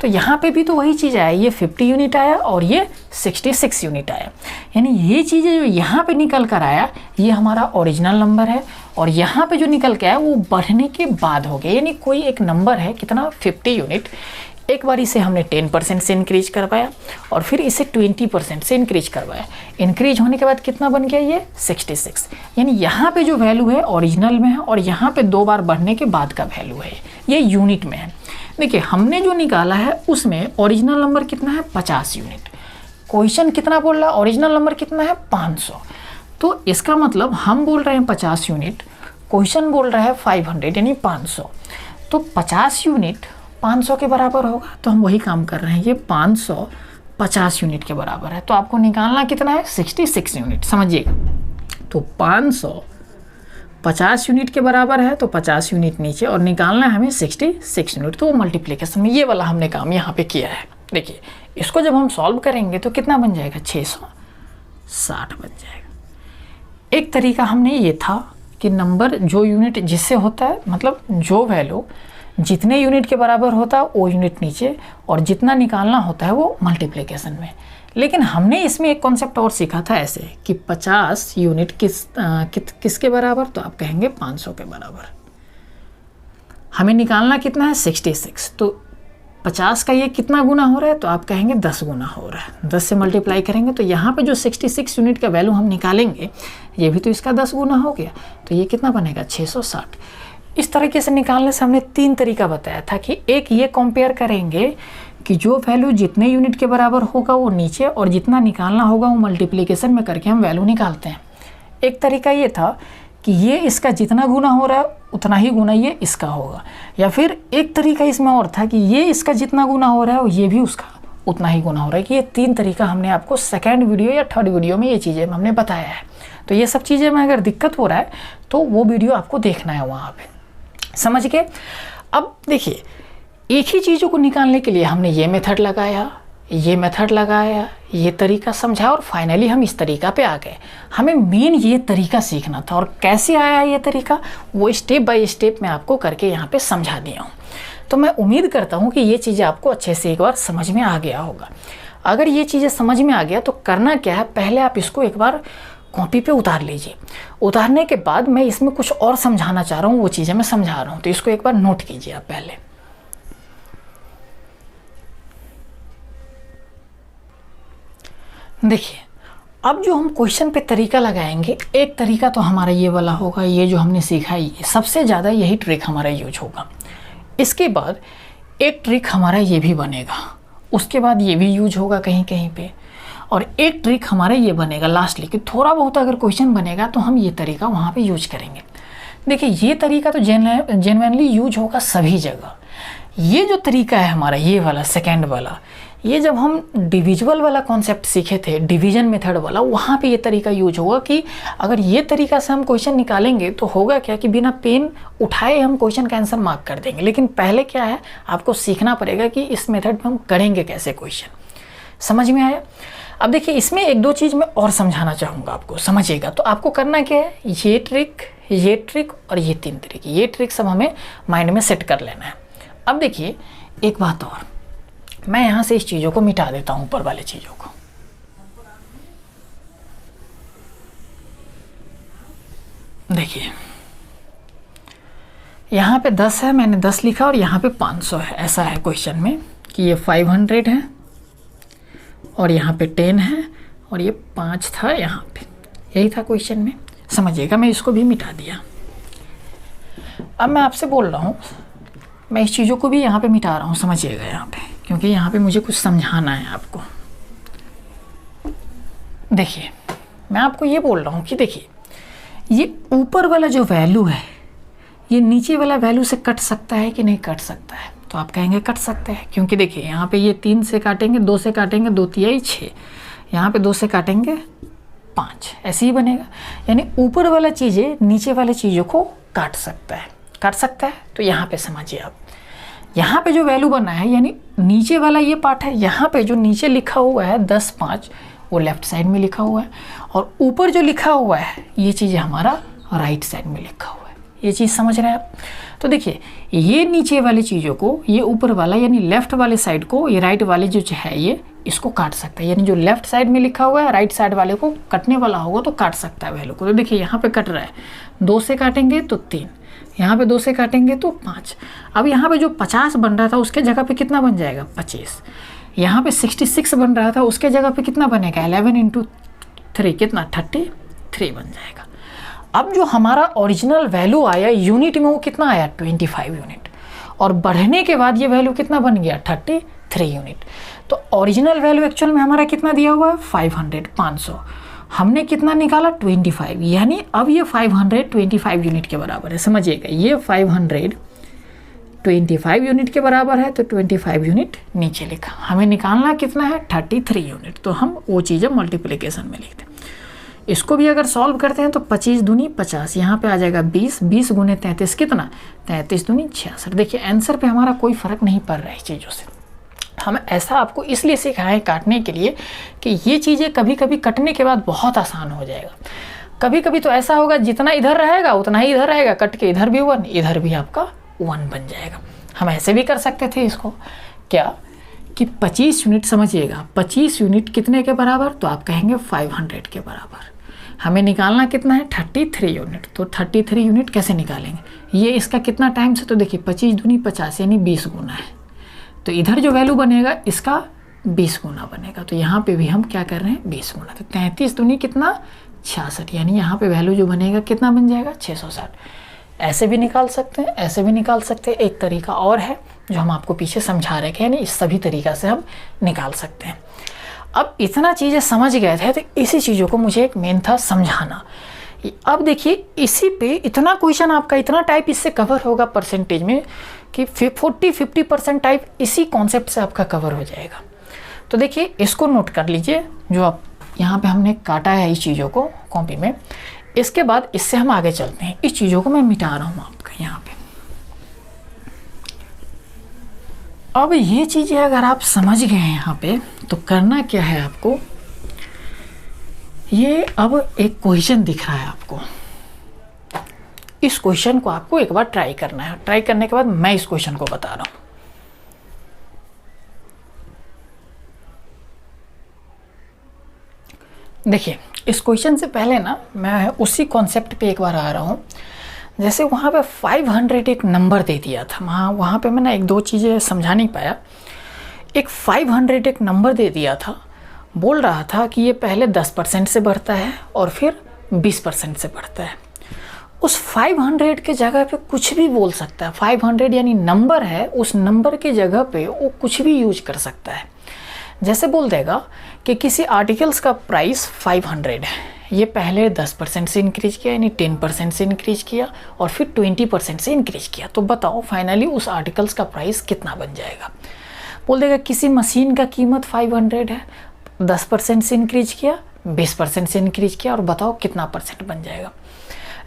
तो यहाँ पे भी तो वही चीज़ आया, ये 50 यूनिट आया और ये 66 यूनिट आया, यानी ये चीज़ें जो यहाँ पे निकल कर आया ये हमारा ओरिजिनल नंबर है, और यहाँ पे जो निकल के आया वो बढ़ने के बाद हो गया, यानी कोई एक नंबर है कितना 50 यूनिट, एक बार इसे हमने 10% से इंक्रीज करवाया और फिर इसे 20% से इंक्रीज करवाया, इंक्रीज होने के बाद कितना बन गया ये 66, यानी यहाँ पे जो वैल्यू है ओरिजिनल में है और यहाँ पे 2 बार बढ़ने के बाद का वैल्यू है, ये यूनिट में है। देखिए हमने जो निकाला है उसमें ओरिजिनल नंबर कितना है 50 यूनिट, क्वेश्चन कितना बोल रहा है, ओरिजिनल नंबर कितना है 500, तो इसका मतलब हम बोल रहे हैं 50 यूनिट, क्वेश्चन बोल रहा है 500 यानी 500, तो 50 यूनिट 500 के बराबर होगा, तो हम वही काम कर रहे हैं, ये 500 50 यूनिट के बराबर है, तो आपको निकालना कितना है 66 यूनिट, समझिएगा। तो 500 50 यूनिट के बराबर है, तो 50 यूनिट नीचे और निकालना है हमें 66 यूनिट, तो वो मल्टीप्लिकेशन में ये वाला हमने काम यहाँ पे किया है। देखिए इसको जब हम सॉल्व करेंगे तो कितना बन जाएगा 660 बन जाएगा। एक तरीका हमने ये था कि नंबर जो यूनिट जिससे होता है, मतलब जो वैल्यू जितने यूनिट के बराबर होता है वो यूनिट नीचे और जितना निकालना होता है वो मल्टीप्लिकेशन में, लेकिन हमने इसमें एक कॉन्सेप्ट और सीखा था ऐसे कि 50 यूनिट किसके बराबर, तो आप कहेंगे 500 के बराबर, हमें निकालना कितना है 66, तो 50 का ये कितना गुना हो रहा है, तो आप कहेंगे 10 गुना हो रहा है, 10 से मल्टीप्लाई करेंगे तो यहाँ पे जो 66 यूनिट का वैल्यू हम निकालेंगे ये भी तो इसका 10 गुना हो गया, तो ये कितना बनेगा 660। इस तरीके से निकालने से हमने 3 तरीका बताया था कि एक ये कंपेयर करेंगे कि जो वैल्यू जितने यूनिट के बराबर होगा वो नीचे और जितना निकालना होगा वो मल्टीप्लिकेशन में करके हम वैल्यू निकालते हैं। एक तरीका ये था कि ये इसका जितना गुना हो रहा है उतना ही गुना ये इसका होगा, या फिर एक तरीका इसमें और था कि ये इसका जितना गुना हो रहा है ये भी उसका उतना ही गुना हो रहा है, कि ये 3 तरीका हमने आपको सेकेंड वीडियो या थर्ड वीडियो में ये चीज़ें हमने बताया है। तो ये सब चीज़ें में अगर दिक्कत हो रहा है तो वो वीडियो आपको देखना है वहाँ पर, समझ के। अब देखिए एक ही चीज़ों को निकालने के लिए हमने ये मेथड लगाया, ये मेथड लगाया, ये तरीका समझा और फाइनली हम इस तरीका पे आ गए। हमें मेन ये तरीका सीखना था, और कैसे आया ये तरीका वो स्टेप बाय स्टेप मैं आपको करके यहाँ पे समझा दिया हूँ। तो मैं उम्मीद करता हूँ कि ये चीज़ें आपको अच्छे से एक बार समझ में आ गया होगा। अगर ये चीज़ें समझ में आ गया तो करना क्या है, पहले आप इसको एक बार कॉपी पे उतार लीजिए, उतारने के बाद मैं इसमें कुछ और समझाना चाह रहा हूँ, वो चीज़ें मैं समझा रहा हूँ, तो इसको एक बार नोट कीजिए आप पहले। देखिए अब जो हम क्वेश्चन पे तरीका लगाएंगे, एक तरीका तो हमारा ये वाला होगा, ये जो हमने सीखा है सबसे ज़्यादा यही ट्रिक हमारा यूज होगा। इसके बाद एक ट्रिक हमारा ये भी बनेगा, उसके बाद ये भी यूज होगा कहीं कहीं पे, और एक ट्रिक हमारा ये बनेगा लास्टली कि थोड़ा बहुत अगर क्वेश्चन बनेगा तो हम ये तरीका वहाँ पे यूज करेंगे। देखिए ये तरीका तो जेन्युइनली यूज होगा सभी जगह। ये जो तरीका है हमारा ये वाला सेकेंड वाला, ये जब हम डिविजिबल वाला कॉन्सेप्ट सीखे थे, डिवीजन मेथड वाला, वहाँ पे ये तरीका यूज होगा कि अगर ये तरीका से हम क्वेश्चन निकालेंगे तो होगा क्या कि बिना पेन उठाए हम क्वेश्चन का आंसर मार्क कर देंगे। लेकिन पहले क्या है, आपको सीखना पड़ेगा कि इस मेथड में हम करेंगे कैसे क्वेश्चन। समझ में आया? अब देखिए इसमें 1-2 चीज़ मैं और समझाना चाहूँगा आपको, समझिएगा। तो आपको करना क्या है, ये ट्रिक और ये 3 तरीके, ये ट्रिक सब हमें माइंड में सेट कर लेना है। अब देखिए एक बात और, मैं यहाँ से इस चीज़ों को मिटा देता हूँ, ऊपर वाले चीज़ों को। देखिए यहाँ पे 10 है, मैंने 10 लिखा, और यहाँ पे 500 है। ऐसा है क्वेश्चन में कि ये 500 है और यहाँ पे 10 है और ये 5 था यहाँ पे, यही था क्वेश्चन में। समझिएगा, मैं इसको भी मिटा दिया। अब मैं आपसे बोल रहा हूँ, मैं इस चीज़ों को भी यहाँ पे मिटा रहा हूँ, समझिएगा यहाँ पे, क्योंकि यहाँ पे मुझे कुछ समझाना है आपको। देखिए मैं आपको ये बोल रहा हूँ कि देखिए ये ऊपर वाला जो वैल्यू है ये नीचे वाला वैल्यू से कट सकता है कि नहीं कट सकता है, तो आप कहेंगे कट सकते हैं, क्योंकि देखिए यहाँ पे ये 3 से काटेंगे, 2 से काटेंगे, 2 तिहाई 6, यहाँ पे 2 से काटेंगे 5, ऐसे ही बनेगा। यानी ऊपर वाला चीज़ें नीचे वाले चीज़ों को काट सकता है, काट सकता है। तो यहाँ पे समझिए आप, यहाँ पे जो वैल्यू बना है यानी नीचे वाला ये पार्ट है, यहाँ पे जो नीचे लिखा हुआ है 10.5 वो लेफ्ट साइड में लिखा हुआ है, और ऊपर जो लिखा हुआ है ये चीज़ हमारा राइट साइड में लिखा हुआ है। ये चीज़ समझ रहे हैं आप? तो देखिए ये नीचे वाली चीज़ों को ये ऊपर वाला यानी लेफ्ट वाले साइड को ये राइट वाले जो है ये इसको काट सकता है, यानी जो लेफ्ट साइड में लिखा हुआ है राइट साइड वाले को कटने वाला होगा तो काट सकता है वैल्यू को। तो देखिए यहाँ पे कट रहा है, 2 से काटेंगे तो 3, यहाँ पे 2 से काटेंगे तो 5। अब यहाँ पे जो 50 बन रहा था उसके जगह पे कितना बन जाएगा 25। यहाँ पे 66 बन रहा था उसके जगह पे कितना बनेगा 11 × 3 कितना 33 बन जाएगा। अब जो हमारा ओरिजिनल वैल्यू आया यूनिट में वो कितना आया 25 यूनिट, और बढ़ने के बाद ये वैल्यू कितना बन गया 33 यूनिट। तो ओरिजिनल वैल्यू एक्चुअल में हमारा कितना दिया हुआ है 500 हमने कितना निकाला 25, यानी अब ये 525 यूनिट के बराबर है। समझिएगा ये 525 यूनिट के बराबर है, तो 25 यूनिट नीचे लिखा। हमें निकालना कितना है 33 यूनिट, तो हम वो चीज़ें मल्टीप्लिकेशन में लिखते हैं। इसको भी अगर सॉल्व करते हैं तो 25 दूनी 50, यहाँ पे आ जाएगा 20, 20 गुने 33 कितना 33 दूनी 66। देखिए आंसर पे हमारा कोई फ़र्क नहीं पड़ रहा है चीज़ों से। हम ऐसा आपको इसलिए सिखाएं काटने के लिए कि ये चीज़ें कभी कभी कटने के बाद बहुत आसान हो जाएगा। कभी कभी तो ऐसा होगा जितना इधर रहेगा उतना ही इधर रहेगा, कट के इधर भी 1 इधर भी आपका 1 बन जाएगा। हम ऐसे भी कर सकते थे इसको क्या कि 25 यूनिट, समझिएगा 25 यूनिट कितने के बराबर, तो आप कहेंगे 500 के बराबर। हमें निकालना कितना है 33 यूनिट, तो 33 यूनिट कैसे निकालेंगे, ये इसका कितना टाइम से, तो देखिए 25 दूनी 50 यानी 20 गुना है, तो इधर जो वैल्यू बनेगा इसका 20 गुना बनेगा। तो यहाँ पे भी हम क्या कर रहे हैं 20 गुना, तो 33 दूनी कितना 66, यानी यहाँ पे वैल्यू जो बनेगा कितना बन जाएगा 660। ऐसे भी निकाल सकते हैं, ऐसे भी निकाल सकते हैं। एक तरीका और है जो हम आपको पीछे समझा रहे हैं, यानी इस सभी तरीका से हम निकाल सकते हैं। अब इतना चीज़ें समझ गए थे तो इसी चीज़ों को मुझे एक मेन था समझाना। अब देखिए इसी पे इतना क्वेश्चन आपका इतना टाइप इससे कवर होगा परसेंटेज में कि 40-50% टाइप इसी कॉन्सेप्ट से आपका कवर हो जाएगा। तो देखिए इसको नोट कर लीजिए, जो आप यहाँ पे हमने काटा है इस चीज़ों को कॉपी में। इसके बाद इससे हम आगे चलते हैं, इस चीज़ों को मैं मिटा रहा हूँ आपका यहाँ पे। अब ये चीज़ें अगर आप समझ गए हैं यहाँ पे, तो करना क्या है आपको, ये अब एक क्वेश्चन दिख रहा है आपको, इस क्वेश्चन को आपको एक बार ट्राई करना है। ट्राई करने के बाद मैं इस क्वेश्चन को बता रहा हूँ। देखिए इस क्वेश्चन से पहले ना मैं उसी कॉन्सेप्ट पे एक बार आ रहा हूँ। जैसे वहाँ पे 500 एक नंबर दे दिया था, वहाँ पे मैं ना एक दो चीज़ें समझा नहीं पाया। एक 500 एक नंबर दे दिया था, बोल रहा था कि ये पहले 10% से बढ़ता है और फिर 20% से बढ़ता है। उस 500 के जगह पे कुछ भी बोल सकता है। 500 यानी नंबर है, उस नंबर के जगह पे वो कुछ भी यूज कर सकता है। जैसे बोल देगा कि किसी आर्टिकल्स का प्राइस 500 है, ये पहले 10% से इंक्रीज किया यानी 10% से इंक्रीज किया और फिर 20% से इंक्रीज किया, तो बताओ फाइनली उस आर्टिकल्स का प्राइस कितना बन जाएगा। बोल देगा किसी मशीन का कीमत 500 है, 10% से इंक्रीज किया, 20% से इंक्रीज किया और बताओ कितना परसेंट बन जाएगा।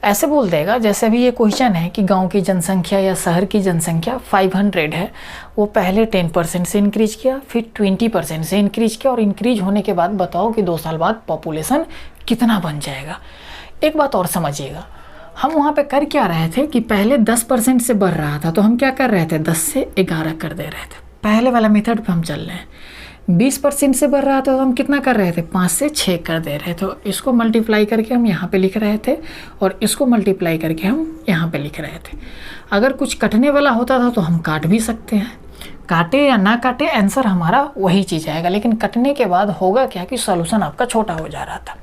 ऐसे बोल देगा जैसे अभी ये क्वेश्चन है कि गांव की जनसंख्या या शहर की जनसंख्या 500 है, वो पहले 10% से इंक्रीज किया, फिर 20% से इंक्रीज किया और इंक्रीज होने के बाद बताओ कि 2 साल बाद पॉपुलेशन कितना बन जाएगा। एक बात और समझिएगा, हम वहाँ पे कर क्या रहे थे कि पहले 10% से बढ़ रहा था तो हम क्या कर रहे थे 10 से 11 कर दे रहे थे, पहले वाला मेथड पे हम चल रहे हैं। 20% से बढ़ रहा था तो हम कितना कर रहे थे 5 से 6 कर दे रहे थे, तो इसको मल्टीप्लाई करके हम यहाँ पे लिख रहे थे और इसको मल्टीप्लाई करके हम यहाँ पे लिख रहे थे। अगर कुछ कटने वाला होता था तो हम काट भी सकते हैं, काटे या ना काटे आंसर हमारा वही चीज़ आएगा, लेकिन कटने के बाद होगा क्या कि सॉल्यूशन आपका छोटा हो जा रहा था।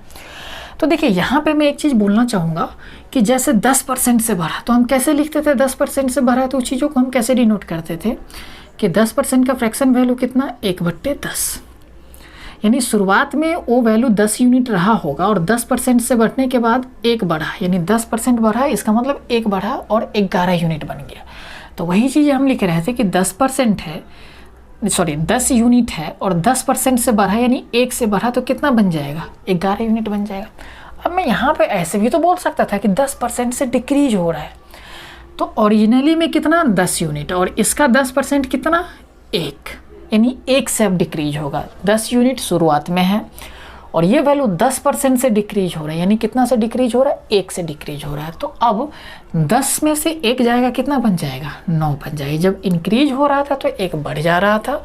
तो देखिए यहाँ पे मैं एक चीज़ बोलना चाहूँगा कि जैसे 10% से बढ़ा तो हम कैसे लिखते थे, 10% से बढ़ा तो चीज़ों को हम कैसे डिनोट करते थे कि 10% का फ्रैक्शन वैल्यू कितना 1/10, यानी शुरुआत में वो वैल्यू 10 यूनिट रहा होगा और 10% से बढ़ने के बाद 1 बढ़ा, यानी 10% बढ़ा, इसका मतलब 1 बढ़ा और 11 यूनिट बन गया। तो वही चीज़ हम लिख रहे थे कि 10% है, सॉरी 10 यूनिट है और 10% से बढ़ा यानी 1 से बढ़ा तो कितना बन जाएगा 11 यूनिट बन जाएगा। अब मैं यहाँ पे ऐसे भी तो बोल सकता था कि 10% से डिक्रीज हो रहा है, तो ओरिजिनली में कितना 10 यूनिट और इसका 10% कितना 1, यानी 1 से अब डिक्रीज होगा। 10 यूनिट शुरुआत में है और ये वैल्यू 10% से डिक्रीज हो रहा है, यानी कितना से डिक्रीज हो रहा है 1 से डिक्रीज हो रहा है। तो अब 10 में से 1 जाएगा, कितना बन जाएगा 9 बन जाएगा। जब इंक्रीज हो रहा था तो 1 बढ़ जा रहा था,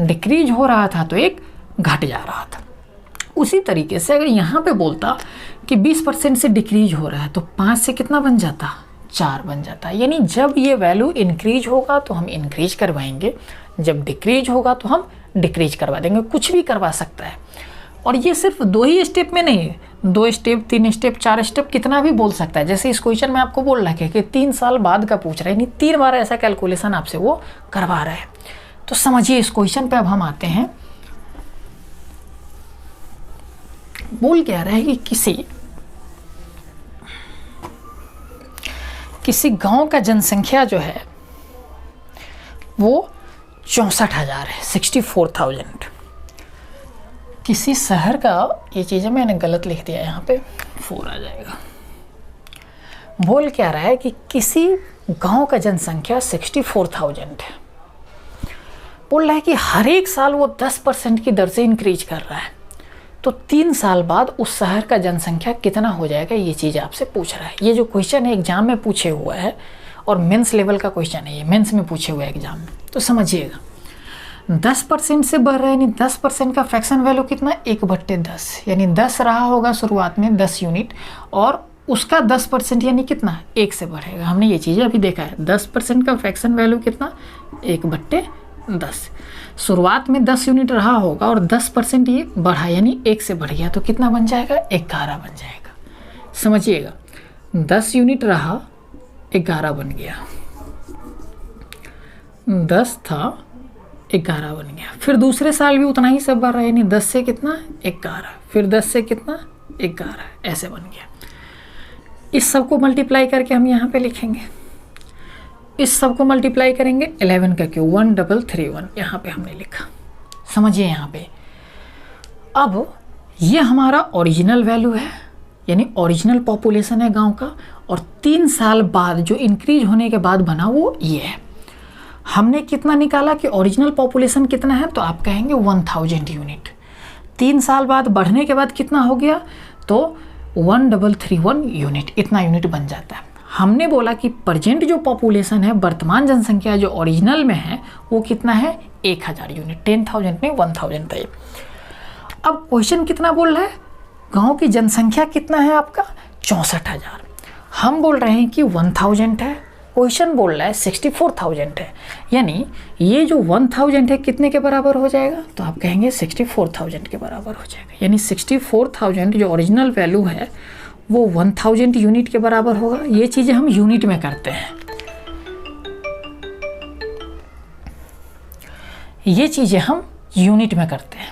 डिक्रीज हो रहा था तो 1 घट जा रहा था। उसी तरीके से अगर यहाँ पे बोलता कि 20% से डिक्रीज हो रहा है तो 5 से कितना बन जाता 4 बन जाता है। यानी जब ये वैल्यू इंक्रीज होगा तो हम इंक्रीज करवाएंगे, जब डिक्रीज होगा तो हम डिक्रीज करवा देंगे। कुछ भी करवा सकता है और ये सिर्फ 2 ही स्टेप में नहीं है, 2 स्टेप 3 स्टेप 4 स्टेप कितना भी बोल सकता है। जैसे इस क्वेश्चन में आपको बोल रहा है कि 3 साल बाद का पूछ रहा है, यानी 3 बार ऐसा कैलकुलेशन आपसे वो करवा रहा है। तो समझिए इस क्वेश्चन पे अब हम आते हैं। बोल क्या रहा है कि किसी गांव का जनसंख्या जो है वो 64,000 है, 64,000। किसी शहर का, ये चीज़ें मैंने गलत लिख दिया, यहाँ पे 4 आ जाएगा। बोल क्या रहा है कि किसी गांव का जनसंख्या 64,000 है। बोल रहा है कि हर एक साल वो 10% की दर से इंक्रीज कर रहा है, तो 3 साल बाद उस शहर का जनसंख्या कितना हो जाएगा, ये चीज़ आपसे पूछ रहा है। ये जो क्वेश्चन है एग्जाम में पूछे हुआ है और मेंस लेवल का क्वेश्चन है, ये मेंस में पूछे हुए एग्जाम में। तो समझिएगा 10% से बढ़ रहा है, यानी 10% का फ्रैक्शन वैल्यू कितना 1/10, यानी 10 रहा होगा शुरुआत में 10 यूनिट और उसका 10% यानी कितना 1 से बढ़ेगा। हमने ये चीज़ें अभी देखा है। 10% का फ्रैक्शन वैल्यू कितना 1/10। शुरुआत में 10 यूनिट रहा होगा और 10% ये बढ़ा, यानी 1 से बढ़ गया, तो कितना बन जाएगा 11 बन जाएगा। समझिएगा 10 यूनिट रहा 11 बन गया, 10 था 11 बन गया। फिर दूसरे साल भी उतना ही सब बढ़ रहा है, यानी 10 से कितना 11, फिर 10 से कितना 11, ऐसे बन गया। इस सब को मल्टीप्लाई करके हम यहाँ पे लिखेंगे, इस सब को मल्टीप्लाई करेंगे 11 का क्यों 1331 यहाँ पे हमने लिखा। समझिए यहाँ पे अब ये हमारा ओरिजिनल वैल्यू है, यानी ओरिजिनल पॉपुलेशन है गांव का, और 3 साल बाद जो इंक्रीज होने के बाद बना वो ये है। हमने कितना निकाला कि ओरिजिनल पॉपुलेशन कितना है, तो आप कहेंगे 1000 यूनिट। 3 साल बाद बढ़ने के बाद कितना हो गया, तो 1331 यूनिट, इतना यूनिट बन जाता है। हमने बोला कि प्रेजेंट जो पॉपुलेशन है, वर्तमान जनसंख्या जो ओरिजिनल में है वो कितना है 1000 यूनिट, 10,000 नहीं 1000 था ये। अब क्वेश्चन कितना बोल रहा है, गांव की जनसंख्या कितना है आपका 64,000। हम बोल रहे हैं कि 1000 है, क्वेश्चन बोल रहा है 64,000 है, यानी ये जो 1000 है कितने के बराबर हो जाएगा, तो आप कहेंगे 64,000 के बराबर हो जाएगा। यानी 64,000 जो ओरिजिनल वैल्यू है वो 1000 यूनिट के बराबर होगा। ये चीज़ें हम यूनिट में करते हैं, ये चीज़ें हम यूनिट में करते हैं,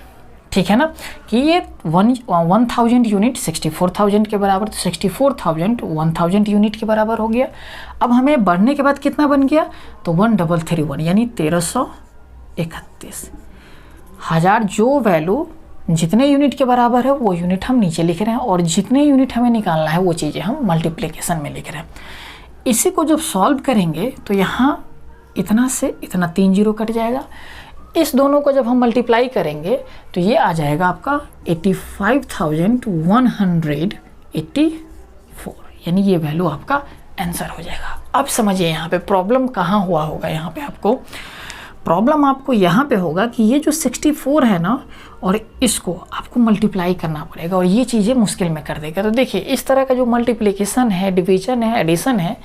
ठीक है ना, कि ये 1000 यूनिट 64,000 के बराबर, तो 64,000 1000 यूनिट के बराबर हो गया। अब हमें बढ़ने के बाद कितना बन गया, तो 1331 यानी 1331। 1000 जो वैल्यू जितने यूनिट के बराबर है वो यूनिट हम नीचे लिख रहे हैं, और जितने यूनिट हमें निकालना है वो चीज़ें हम मल्टीप्लिकेशन में लिख रहे हैं। इसी को जब सॉल्व करेंगे तो यहाँ इतना से इतना 3 जीरो कट जाएगा। इस दोनों को जब हम मल्टीप्लाई करेंगे तो ये आ जाएगा आपका 85,184, यानी ये वैल्यू आपका आंसर हो जाएगा। अब समझिए यहाँ पे प्रॉब्लम कहाँ हुआ होगा। यहाँ पे आपको प्रॉब्लम आपको यहाँ पे होगा कि ये जो 64 है ना, और इसको आपको मल्टीप्लाई करना पड़ेगा और ये चीज़ें मुश्किल में कर देगा। तो देखिए इस तरह का जो मल्टीप्लिकेशन है, डिवीजन है, एडिशन है,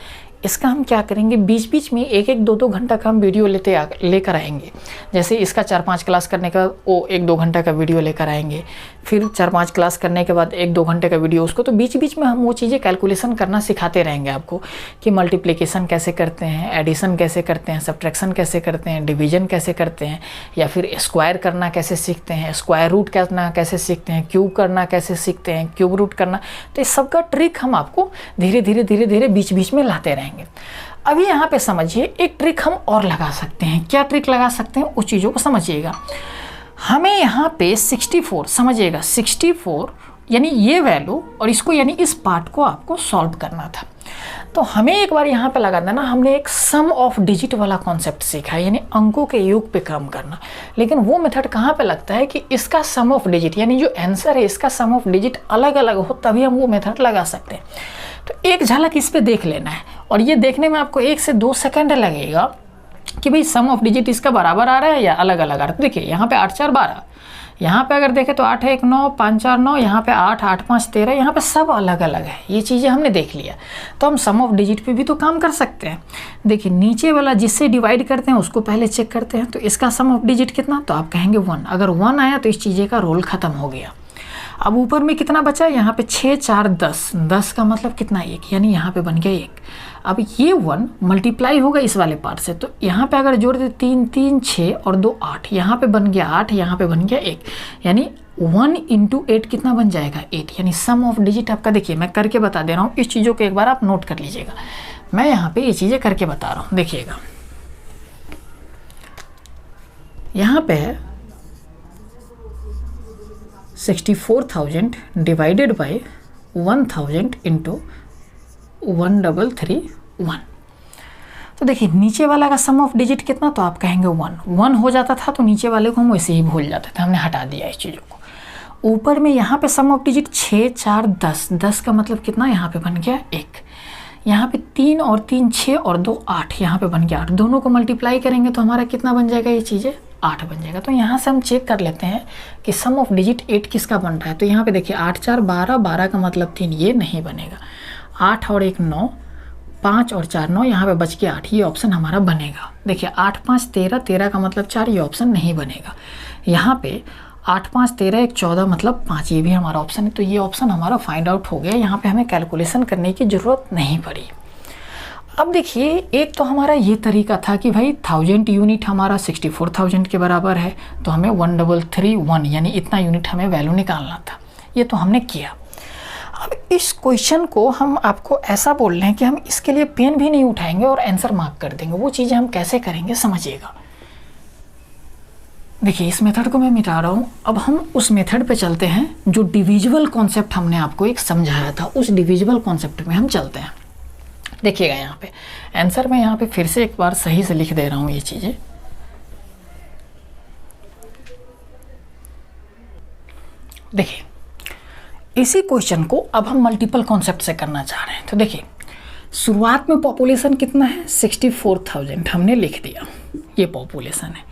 इसका हम क्या करेंगे, बीच बीच में 1-1, 2-2 घंटा का हम वीडियो लेकर आएंगे। जैसे इसका 4-5 क्लास करने के बाद वो 1-2 घंटा का वीडियो लेकर आएंगे, फिर 4-5 क्लास करने के बाद 1-2 घंटे का वीडियो उसको। तो बीच बीच में हम वो चीज़ें कैलकुलेशन करना सिखाते रहेंगे आपको कि मल्टीप्लिकेशन कैसे करते हैं, एडिशन कैसे करते हैं, सब्ट्रैक्शन कैसे करते हैं, डिवीजन कैसे करते हैं, या फिर स्क्वायर करना कैसे सीखते हैं, स्क्वायर रूट करना कैसे सीखते हैं, क्यूब करना कैसे सीखते हैं, क्यूब रूट करना। तो इस सब का ट्रिक हम आपको धीरे धीरे बीच बीच में लाते रहेंगे। अभी यहाँ पे समझिए एक ट्रिक हम और लगा सकते हैं। क्या ट्रिक लगा सकते हैं, उस चीज़ों को समझिएगा। हमें यहाँ पे 64 समझिएगा, 64 यानी ये वैल्यू और इसको यानी इस पार्ट को आपको सॉल्व करना था। तो हमें एक बार यहाँ पे लगा देना, हमने एक सम ऑफ डिजिट वाला कॉन्सेप्ट सीखा है, यानी अंकों के योग पे क्रम करना। लेकिन वो मेथड कहाँ पे लगता है कि इसका सम ऑफ डिजिट यानी जो आंसर है इसका सम ऑफ डिजिट अलग अलग हो, तभी हम वो मेथड लगा सकते हैं। तो एक झलक इस पर देख लेना है, और ये देखने में आपको 1 से 2 सेकेंड लगेगा कि भाई सम ऑफ डिजिट इसका बराबर आ रहा है या अलग अलग आ रहा है। तो देखिए यहाँ पे 8 4 12, यहाँ पे अगर देखें तो 8 1 9 5 4 9, यहाँ पे 8 8 5 13, यहाँ पे सब अलग अलग है। ये चीज़ें हमने देख लिया, तो हम सम ऑफ डिजिट पे भी तो काम कर सकते हैं। देखिए नीचे वाला जिससे डिवाइड करते हैं उसको पहले चेक करते हैं। तो इसका सम ऑफ डिजिट कितना, तो आप कहेंगे 1। अगर 1 आया तो इस चीज़ें का रोल ख़त्म हो गया। अब ऊपर में कितना बचा, यहाँ पे 6 4 10, 10 का मतलब कितना 1, यानी यहाँ पे बन गया 1। अब ये 1 मल्टीप्लाई होगा इस वाले पार्ट से, तो यहाँ पे अगर जोड़ दे 3 3 6 और 2 8, यहाँ पे बन गया 8, यहाँ पे बन गया 1, यानी 1 × 8 कितना बन जाएगा 8। यानी सम ऑफ डिजिट आपका, देखिए मैं करके बता दे रहा हूँ, इस चीज़ों को एक बार आप नोट कर लीजिएगा। मैं यहाँ पे ये चीज़ें करके बता रहा हूँ, देखिएगा यहाँ पे है 64,000 डिवाइडेड बाई 1000 इंटू 1331। तो देखिए नीचे वाला का सम ऑफ डिजिट कितना, तो आप कहेंगे 1 हो जाता था, तो नीचे वाले को हम वैसे ही भूल जाते थे, हमने हटा दिया इस चीज़ों को। ऊपर में यहाँ पे सम ऑफ डिजिट 6 4 10, 10 का मतलब कितना, यहाँ पे बन गया 1। यहाँ पे 3 और 3 6 और 2 8, यहाँ पे बन गया 8। दोनों को मल्टीप्लाई करेंगे तो हमारा कितना बन जाएगा, ये चीज़ें 8 बन जाएगा। तो यहाँ से हम चेक कर लेते हैं कि सम ऑफ डिजिट 8 किसका बन रहा है। तो यहाँ पे देखिए 8 4 12, 12 का मतलब 3, ये नहीं बनेगा। 8 और 1 9, 5 और 4 9, यहाँ पे बच गया 8, ये ऑप्शन हमारा बनेगा। देखिए 8 5 13, 13 का मतलब 4, ये ऑप्शन नहीं बनेगा। यहाँ पे 8 5 13 1 14 मतलब 5, ये भी हमारा ऑप्शन है। तो ये ऑप्शन हमारा फाइंड आउट हो गया, यहाँ पे हमें कैलकुलेशन करने की ज़रूरत नहीं पड़ी। अब देखिए एक तो हमारा ये तरीका था कि भाई 1000 यूनिट हमारा 64,000 के बराबर है, तो हमें 1331 यानी इतना यूनिट हमें वैल्यू निकालना था। ये तो हमने किया। अब इस क्वेश्चन को हम आपको ऐसा बोल रहे हैं कि हम इसके लिए पेन भी नहीं उठाएंगे और आंसर मार्क कर देंगे। वो चीज़ें हम कैसे करेंगे समझिएगा। देखिए इस मेथड को मैं मिटा रहा हूँ। अब हम उस मेथड पे चलते हैं जो डिविजिबल कॉन्सेप्ट हमने आपको एक समझाया था, उस डिविजिबल कॉन्सेप्ट में हम चलते हैं। देखिएगा यहाँ पे आंसर में यहाँ पे फिर से एक बार सही से लिख दे रहा हूँ ये चीज़ें। देखिए इसी क्वेश्चन को अब हम मल्टीपल कॉन्सेप्ट से करना चाह रहे हैं। तो देखिए शुरुआत में पॉपुलेशन कितना है, 64,000 हमने लिख दिया, ये पॉपुलेशन है।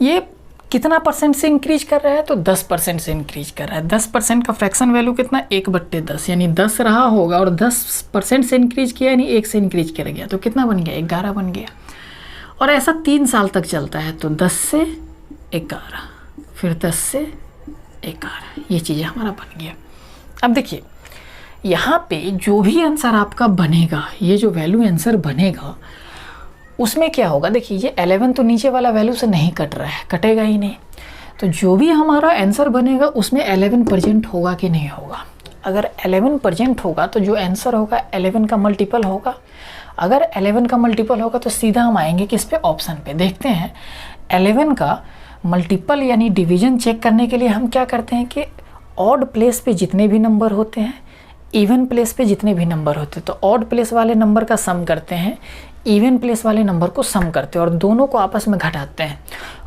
ये कितना परसेंट से इंक्रीज कर रहा है, तो 10% से इंक्रीज कर रहा है। 10% का फ्रैक्शन वैल्यू कितना, 1/10, यानी 10 रहा होगा और 10% से इंक्रीज किया यानी 1 से इंक्रीज कर गया, तो कितना बन गया, 11 बन गया। और ऐसा 3 साल तक चलता है, तो 10 से 11, फिर 10 से 11, ये चीज़ें हमारा बन गया। अब देखिए यहाँ पे जो भी आंसर आपका बनेगा, ये जो वैल्यू आंसर बनेगा उसमें क्या होगा, देखिए ये 11 तो नीचे वाला वैल्यू से नहीं कट रहा है, कटेगा ही नहीं। तो जो भी हमारा आंसर बनेगा उसमें 11% होगा कि नहीं होगा। अगर 11% होगा तो जो आंसर होगा 11 का मल्टीपल होगा। अगर 11 का मल्टीपल होगा तो सीधा हम आएंगे किस पे, ऑप्शन पे। देखते हैं 11 का मल्टीपल यानी डिवीजन चेक करने के लिए हम क्या करते हैं कि ऑड प्लेस पे जितने भी नंबर होते हैं, इवन प्लेस पे जितने भी नंबर होते हैं, तो ऑड प्लेस वाले नंबर का सम करते हैं, इवन प्लेस वाले नंबर को सम करते हैं और दोनों को आपस में घटाते हैं।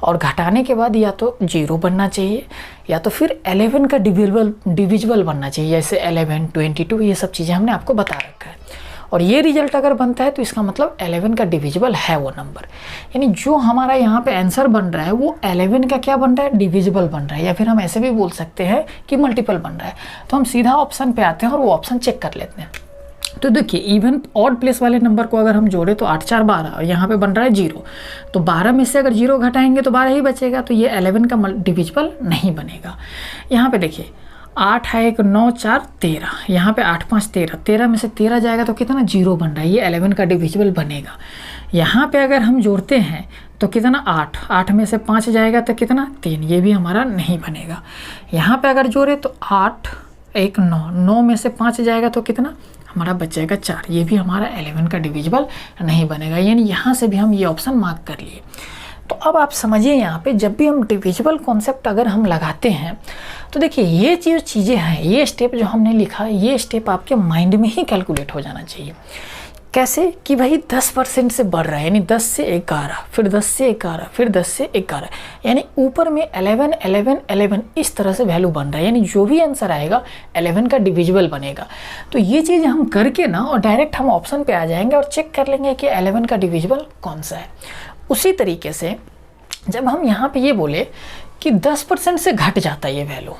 और घटाने के बाद या तो 0 बनना चाहिए या तो फिर 11 का डिविजिबल बनना चाहिए, जैसे 11 22, ये सब चीज़ें हमने आपको बता रखा है। और ये रिजल्ट अगर बनता है तो इसका मतलब 11 का डिविजिबल है वो नंबर, यानी जो हमारा यहाँ पे आंसर बन रहा है वो 11 का क्या बन रहा है, डिविजिबल बन रहा है, या फिर हम ऐसे भी बोल सकते हैं कि मल्टीपल बन रहा है। तो हम सीधा ऑप्शन पे आते हैं और वो ऑप्शन चेक कर लेते हैं। तो देखिए इवन ऑड प्लेस वाले नंबर को अगर हम जोड़े तो 8 4 12 और यहाँ पे बन रहा है 0, तो 12 में से अगर 0 घटाएंगे तो 12 ही बचेगा, तो ये 11 का डिविजिबल नहीं बनेगा। यहाँ पे देखिए 8 1 9 4 13, यहाँ पे 8 5 13, 13 में से 13 जाएगा तो कितना 0 बन रहा है, ये 11 का डिविजिबल बनेगा। यहाँ पे अगर हम जोड़ते हैं तो कितना 8, 8 में से 5 जाएगा तो कितना 3, ये भी हमारा नहीं बनेगा। यहाँ पे अगर जोड़े तो 8 1 9, 9 में से 5 जाएगा तो कितना हमारा बचेगा 4, ये भी हमारा 11 का डिविजिबल नहीं बनेगा। यानी यहाँ से भी हम ये ऑप्शन मार्क कर लिए। तो अब आप समझिए यहाँ पे जब भी हम डिविजिबल कॉन्सेप्ट अगर हम लगाते हैं तो देखिए ये जो चीज़ें हैं, ये स्टेप जो हमने लिखा, ये स्टेप आपके माइंड में ही कैलकुलेट हो जाना चाहिए। कैसे कि भाई 10% से बढ़ रहा है, यानी 10 से 11, फिर 10 से 11, फिर 10 से 11, यानी ऊपर में 11, 11, 11 इस तरह से वैल्यू बन रहा है, यानी जो भी आंसर आएगा 11 का डिविजिबल बनेगा। तो ये चीज़ हम करके ना और डायरेक्ट हम ऑप्शन पे आ जाएंगे और चेक कर लेंगे कि 11 का डिविजिबल कौन सा है। उसी तरीके से जब हम यहाँ पे ये बोले कि 10% से घट जाता है ये वैल्यू,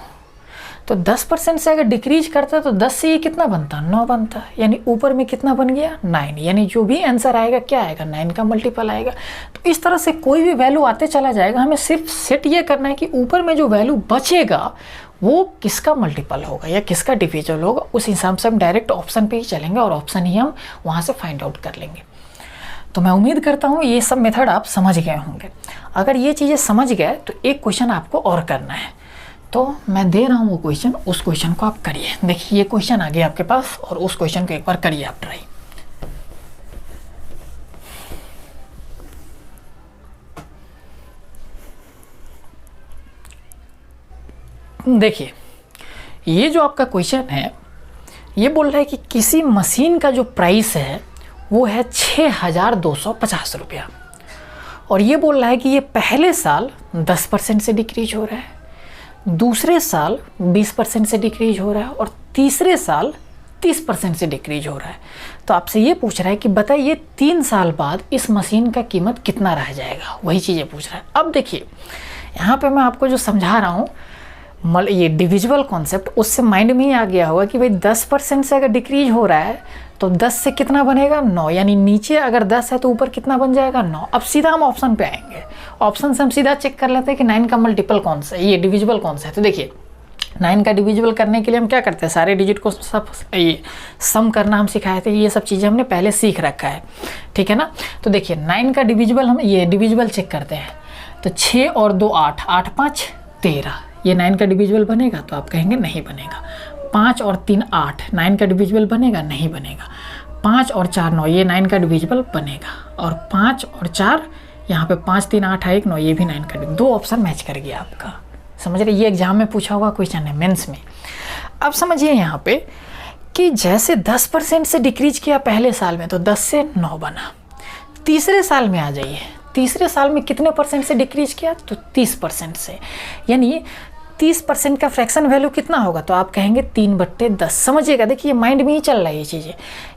तो 10% से अगर डिक्रीज करता तो 10 से ये कितना बनता, 9 बनता, यानी ऊपर में कितना बन गया 9, यानी जो भी आंसर आएगा क्या आएगा 9 का मल्टीपल आएगा। तो इस तरह से कोई भी वैल्यू आते चला जाएगा, हमें सिर्फ सेट ये करना है कि ऊपर में जो वैल्यू बचेगा वो किसका मल्टीपल होगा या किसका डिविजल होगा। उस हिसाब से हम डायरेक्ट ऑप्शन पे ही चलेंगे और ऑप्शन ही हम वहाँ से फाइंड आउट कर लेंगे। तो मैं उम्मीद करता हूँ ये सब मेथड आप समझ गए होंगे। अगर ये चीज़ें समझ गए तो एक क्वेश्चन आपको और करना है, तो मैं दे रहा हूँ वो क्वेश्चन, उस क्वेश्चन को आप करिए। देखिए ये क्वेश्चन आ गया आपके पास और उस क्वेश्चन को एक बार करिए आप ट्राई। देखिए ये जो आपका क्वेश्चन है ये बोल रहा है कि किसी मशीन का जो प्राइस है वो है 6,250 रुपया, और ये बोल रहा है कि ये पहले साल 10% से डिक्रीज हो रहा है, दूसरे साल 20% से डिक्रीज हो रहा है और तीसरे साल 30% से डिक्रीज हो रहा है। तो आपसे ये पूछ रहा है कि बताइए 3 साल बाद इस मशीन का कीमत कितना रह जाएगा, वही चीज़ें पूछ रहा है। अब देखिए यहाँ पे मैं आपको जो समझा रहा हूँ ये डिविजिबल कॉन्सेप्ट, उससे माइंड में ही आ गया होगा कि भाई 10% से अगर डिक्रीज हो रहा है तो 10 से कितना बनेगा 9, यानी नीचे अगर 10 है तो ऊपर कितना बन जाएगा 9। अब सीधा हम ऑप्शन पे आएंगे, ऑप्शन से हम सीधा चेक कर लेते हैं कि 9 का मल्टीपल कौन सा है, ये डिविजिबल कौन सा है। तो देखिए 9 का डिविजिबल करने के लिए हम क्या करते हैं, सारे डिजिट को सब ये सम करना हम सिखाए थे, ये सब चीज़ें हमने पहले सीख रखा है, ठीक है ना। तो देखिए 9 का डिविजिबल हम ये डिविजिबल चेक करते हैं, तो 6 और 2 8, 8 5 13, ये 9 का डिविजिबल बनेगा, तो आप कहेंगे नहीं बनेगा। 5 और 3 8, 9 का डिविजिबल बनेगा, नहीं बनेगा। 5 और 4 9, ये 9 का डिविजिबल बनेगा, और 5 और 4 यहाँ पे 5 3 8 1 9, ये भी 9 का। दो ऑप्शन मैच कर गया आपका, समझ रहे, ये एग्जाम में पूछा हुआ क्वेश्चन है मेंस में। अब समझिए यहाँ पे कि जैसे 10% से डिक्रीज किया पहले साल में तो 10 से 9 बना, तीसरे साल में आ जाइए, तीसरे साल में कितने परसेंट से डिक्रीज किया, तो 30% से, यानी 30% का फ्रैक्शन वैल्यू कितना होगा, तो आप कहेंगे 3/10। समझिएगा, देखिए माइंड में ही चल रहा है ये चीज़ें,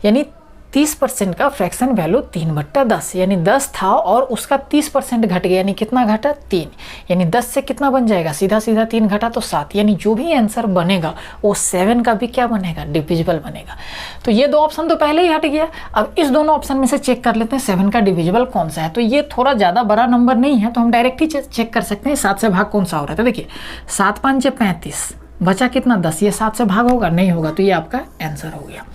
यानी 30% का फ्रैक्शन वैल्यू 3/10, यानी 10 था और उसका 30% घट गया, यानी कितना घटा 3, यानी 10 से कितना बन जाएगा, सीधा सीधा 3 घटा तो 7, यानी जो भी आंसर बनेगा वो 7 का भी क्या बनेगा, डिविजिबल बनेगा। तो ये दो ऑप्शन तो पहले ही हट गया। अब इस दोनों ऑप्शन में से चेक कर लेते हैं 7 का डिविजिबल कौन सा है। तो ये थोड़ा ज़्यादा बड़ा नंबर नहीं है, तो हम डायरेक्ट ही चेक कर सकते हैं 7 से भाग कौन सा हो रहा है। तो देखिए 7 5 35, बचा कितना 10, ये 7 से भाग होगा, नहीं होगा, तो ये आपका आंसर हो गया।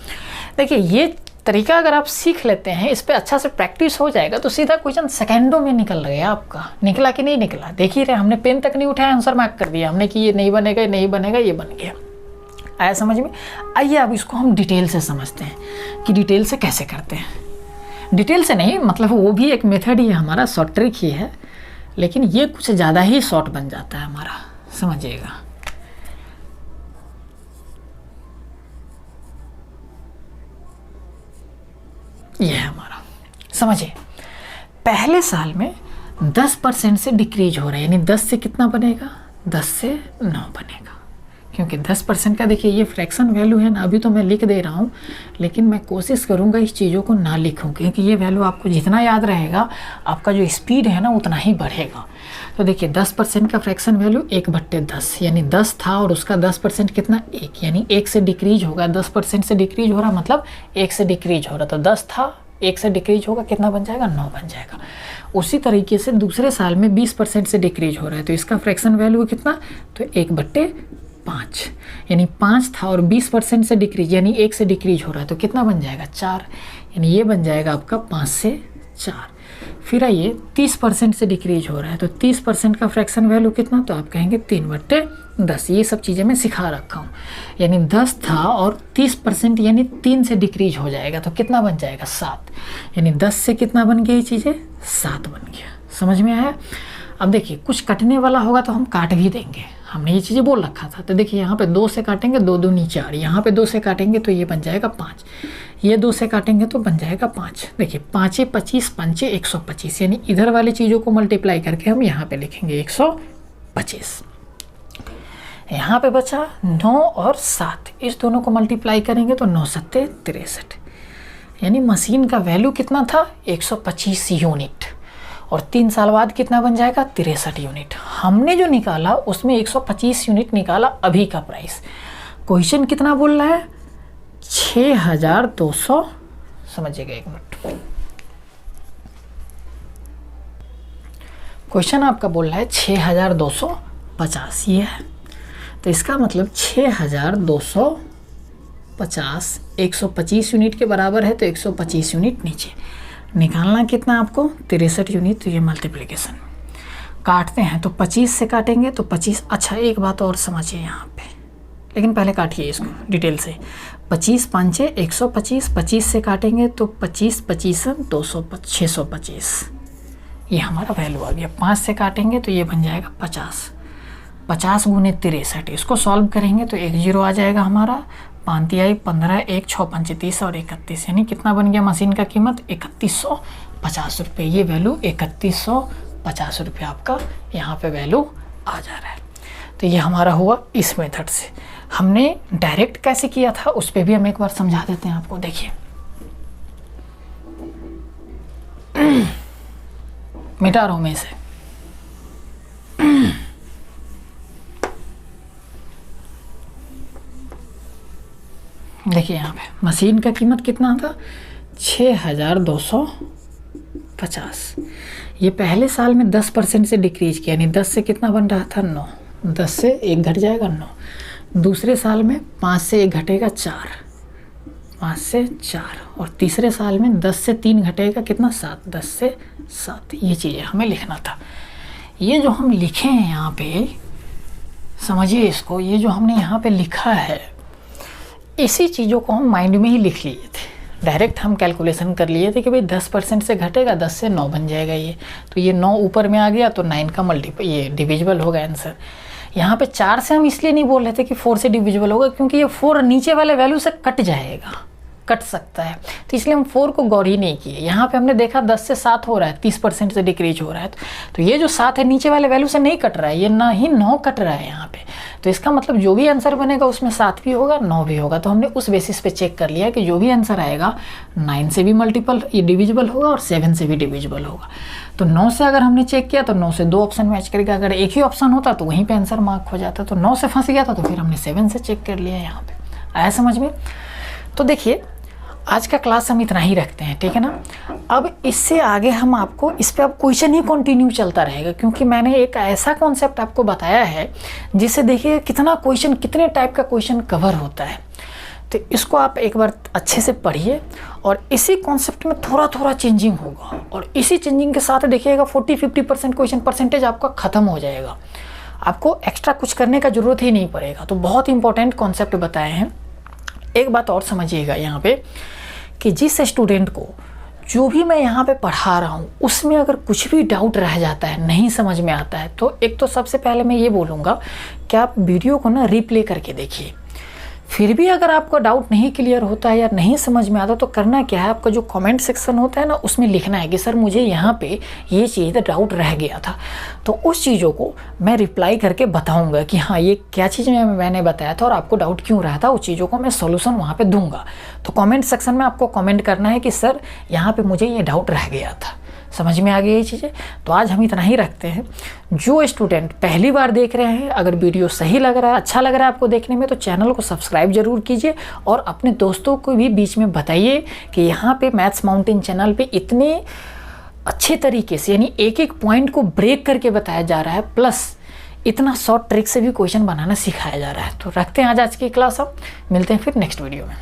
देखिए ये तरीका अगर आप सीख लेते हैं, इस पर अच्छा से प्रैक्टिस हो जाएगा, तो सीधा क्वेश्चन सेकंडों में निकल गया आपका। निकला कि नहीं निकला, देख ही रहे, हमने पेन तक नहीं उठाया, आंसर मार्क कर दिया हमने कि ये नहीं बनेगा, ये नहीं बनेगा, ये बन गया। आया समझ में? आइए अब इसको हम डिटेल से समझते हैं कि डिटेल से कैसे करते हैं। डिटेल से नहीं, मतलब वो भी एक मेथड ही है हमारा, शॉर्ट ट्रिक ही है, लेकिन ये कुछ ज़्यादा ही शॉर्ट बन जाता है हमारा, समझिएगा। ये है हमारा, समझिए पहले साल में 10% से डिक्रीज हो रहा है, यानी 10 से कितना बनेगा, 10 से 9 बनेगा, क्योंकि 10% का देखिए ये फ्रैक्शन वैल्यू है ना। अभी तो मैं लिख दे रहा हूँ, लेकिन मैं कोशिश करूँगा इस चीज़ों को ना लिखूँ, क्योंकि ये वैल्यू आपको जितना याद रहेगा, आपका जो स्पीड है ना उतना ही बढ़ेगा। तो देखिए 10% का फ्रैक्शन वैल्यू 1/10, यानी 10 था और उसका 10% कितना 1, यानी 1 से डिक्रीज होगा। 10% से डिक्रीज हो रहा मतलब 1 से डिक्रीज हो रहा, तो 10 था 1 से डिक्रीज होगा, कितना बन जाएगा 9 बन जाएगा। उसी तरीके से दूसरे साल में 20% से डिक्रीज हो रहा है, तो इसका फ्रैक्शन वैल्यू कितना, तो 1/5, यानी 5 था और 20% से डिक्रीज, यानी 1 से डिक्रीज हो रहा है, तो कितना बन जाएगा 4, यानी ये बन जाएगा आपका 5 से 4। फिर आइए 30% से डिक्रीज हो रहा है, तो 30% का फ्रैक्शन वैल्यू कितना, तो आप कहेंगे 3/10। ये सब चीज़ें मैं सिखा रखा हूँ, यानी 10 था और 30% यानी 3 से डिक्रीज हो जाएगा, तो कितना बन जाएगा 7, यानी 10 से कितना बन गया ये चीज़ें 7 बन गया, समझ में आया? अब देखिए कुछ कटने वाला होगा तो हम काट भी देंगे, हमने ये चीज़ें बोल रखा था। तो देखिए यहाँ पे 2 से काटेंगे, 2 दूनी 4, यहाँ पे 2 से काटेंगे तो ये बन जाएगा 5, ये 2 से काटेंगे तो बन जाएगा 5। देखिए 5 25, 5 125, यानी इधर वाली चीज़ों को मल्टीप्लाई करके हम यहाँ पे लिखेंगे 125। यहाँ पे बचा 9 और 7, इस दोनों को मल्टीप्लाई करेंगे तो 9 7 63, यानी मशीन का वैल्यू कितना था 125 यूनिट, और 3 साल बाद कितना बन जाएगा 63 यूनिट। हमने जो निकाला उसमें 125 यूनिट निकाला अभी का प्राइस। क्वेश्चन कितना बोल रहा है 6200, समझिएगा एक मिनट, क्वेश्चन आपका बोल रहा है 6250 ये है। तो इसका मतलब 6250 125 यूनिट के बराबर है, तो 125 यूनिट नीचे निकालना कितना आपको 63 यूनिट। तो ये मल्टीप्लिकेशन काटते हैं तो 25 से काटेंगे तो 25। अच्छा एक बात और समझिए यहाँ पे, लेकिन पहले काटिए इसको डिटेल से। 25 5 125, 25 से काटेंगे तो 25 25 200 625, ये हमारा वैल्यू आ गया। 5 से काटेंगे तो ये बन जाएगा 50, 50 गुने 63, इसको सॉल्व करेंगे तो 1 0 आ जाएगा हमारा। 5 आई 15, 1 6 5 30 और 31, यानी कितना बन गया मशीन का कीमत 3150 रुपये। ये वैल्यू 3150 रुपये आपका यहाँ पे वैल्यू आ जा रहा है। तो ये हमारा हुआ इस मेथड से। हमने डायरेक्ट कैसे किया था उस पर भी हम एक बार समझा देते हैं आपको। देखिए मिटा रहा हूँ मैं इसे। देखिए यहाँ पे मशीन का कीमत कितना था 6250। ये पहले साल में 10% से डिक्रीज किया, यानी 10 से कितना बन रहा था 9, 10 से 1 घट जाएगा 9। दूसरे साल में 5 से 1 घटेगा 4, 5 से 4, और तीसरे साल में 10 से 3 घटेगा कितना 7, 10 से 7। ये चीज़ें हमें लिखना था। ये जो हम लिखे हैं यहाँ पे समझिए इसको, ये जो हमने यहाँ पे लिखा है इसी चीज़ों को हम माइंड में ही लिख लिए थे। डायरेक्ट हम कैलकुलेशन कर लिए थे कि भाई 10% से घटेगा, 10 से 9 बन जाएगा ये। तो ये 9 ऊपर में आ गया तो 9 का ये डिविजिबल होगा आंसर। यहाँ पे 4 से हम इसलिए नहीं बोल रहे थे कि 4 से डिविजिबल होगा, क्योंकि ये 4 नीचे वाले वैल्यू से कट जाएगा, कट सकता है, तो इसलिए हम 4 को गौर ही नहीं किए। यहाँ पे हमने देखा 10 से 7 हो रहा है, 30% से डिक्रीज हो रहा है, तो ये जो 7 है नीचे वाले वैल्यू से नहीं कट रहा है, ये ना ही 9 कट रहा है यहाँ पे। तो इसका मतलब जो भी आंसर बनेगा उसमें 7 भी होगा 9 भी होगा। तो हमने उस बेसिस पे चेक कर लिया कि जो भी आंसर आएगा 9 से भी मल्टीपल ये डिविजिबल होगा और 7 से भी डिविजिबल होगा। तो 9 से अगर हमने चेक किया तो 9 से 2 ऑप्शन मैच करेगा, अगर एक ही ऑप्शन होता तो वहीं पे आंसर मार्क हो जाता। तो 9 से फंस गया था तो फिर हमने 7 से चेक कर लिया। यहाँ पे आया समझ में? तो देखिए आज का क्लास हम इतना ही रखते हैं, ठीक है ना। अब इससे आगे हम आपको इस पे अब क्वेश्चन ही कंटिन्यू चलता रहेगा, क्योंकि मैंने एक ऐसा कॉन्सेप्ट आपको बताया है जिससे देखिए कितना क्वेश्चन, कितने टाइप का क्वेश्चन कवर होता है। तो इसको आप एक बार अच्छे से पढ़िए और इसी कॉन्सेप्ट में थोड़ा थोड़ा चेंजिंग होगा, और इसी चेंजिंग के साथ देखिएगा 40-50% क्वेश्चन परसेंटेज आपका ख़त्म हो जाएगा। आपको एक्स्ट्रा कुछ करने का ज़रूरत ही नहीं पड़ेगा। तो बहुत इंपॉर्टेंट कॉन्सेप्ट बताए हैं। एक बात और समझिएगा यहाँ पे कि जिस स्टूडेंट को जो भी मैं यहाँ पे पढ़ा रहा हूँ उसमें अगर कुछ भी डाउट रह जाता है, नहीं समझ में आता है, तो एक तो सबसे पहले मैं ये बोलूँगा कि आप वीडियो को ना रिप्ले करके देखिए। फिर भी अगर आपको डाउट नहीं क्लियर होता है या नहीं समझ में आता तो करना क्या है, आपका जो कमेंट सेक्शन होता है ना उसमें लिखना है कि सर मुझे यहाँ पे ये चीज़ डाउट रह गया था। तो उस चीज़ों को मैं रिप्लाई करके बताऊँगा कि हाँ ये क्या चीज़ मैंने बताया था और आपको डाउट क्यों रहा था, उस चीज़ों को मैं सोल्यूशन वहाँ पर दूँगा। तो कॉमेंट सेक्शन में आपको कॉमेंट करना है कि सर यहाँ पर मुझे ये डाउट रह गया था। समझ में आ गई ये चीज़ें? तो आज हम इतना ही रखते हैं। जो स्टूडेंट पहली बार देख रहे हैं, अगर वीडियो सही लग रहा है, अच्छा लग रहा है आपको देखने में, तो चैनल को सब्सक्राइब जरूर कीजिए और अपने दोस्तों को भी बीच में बताइए कि यहाँ पे मैथ्स माउंटेन चैनल पे इतने अच्छे तरीके से यानी एक एक पॉइंट को ब्रेक करके बताया जा रहा है, प्लस इतना शॉर्ट ट्रिक से भी क्वेश्चन बनाना सिखाया जा रहा है। तो रखते हैं आज की क्लास, हम मिलते हैं फिर नेक्स्ट वीडियो में।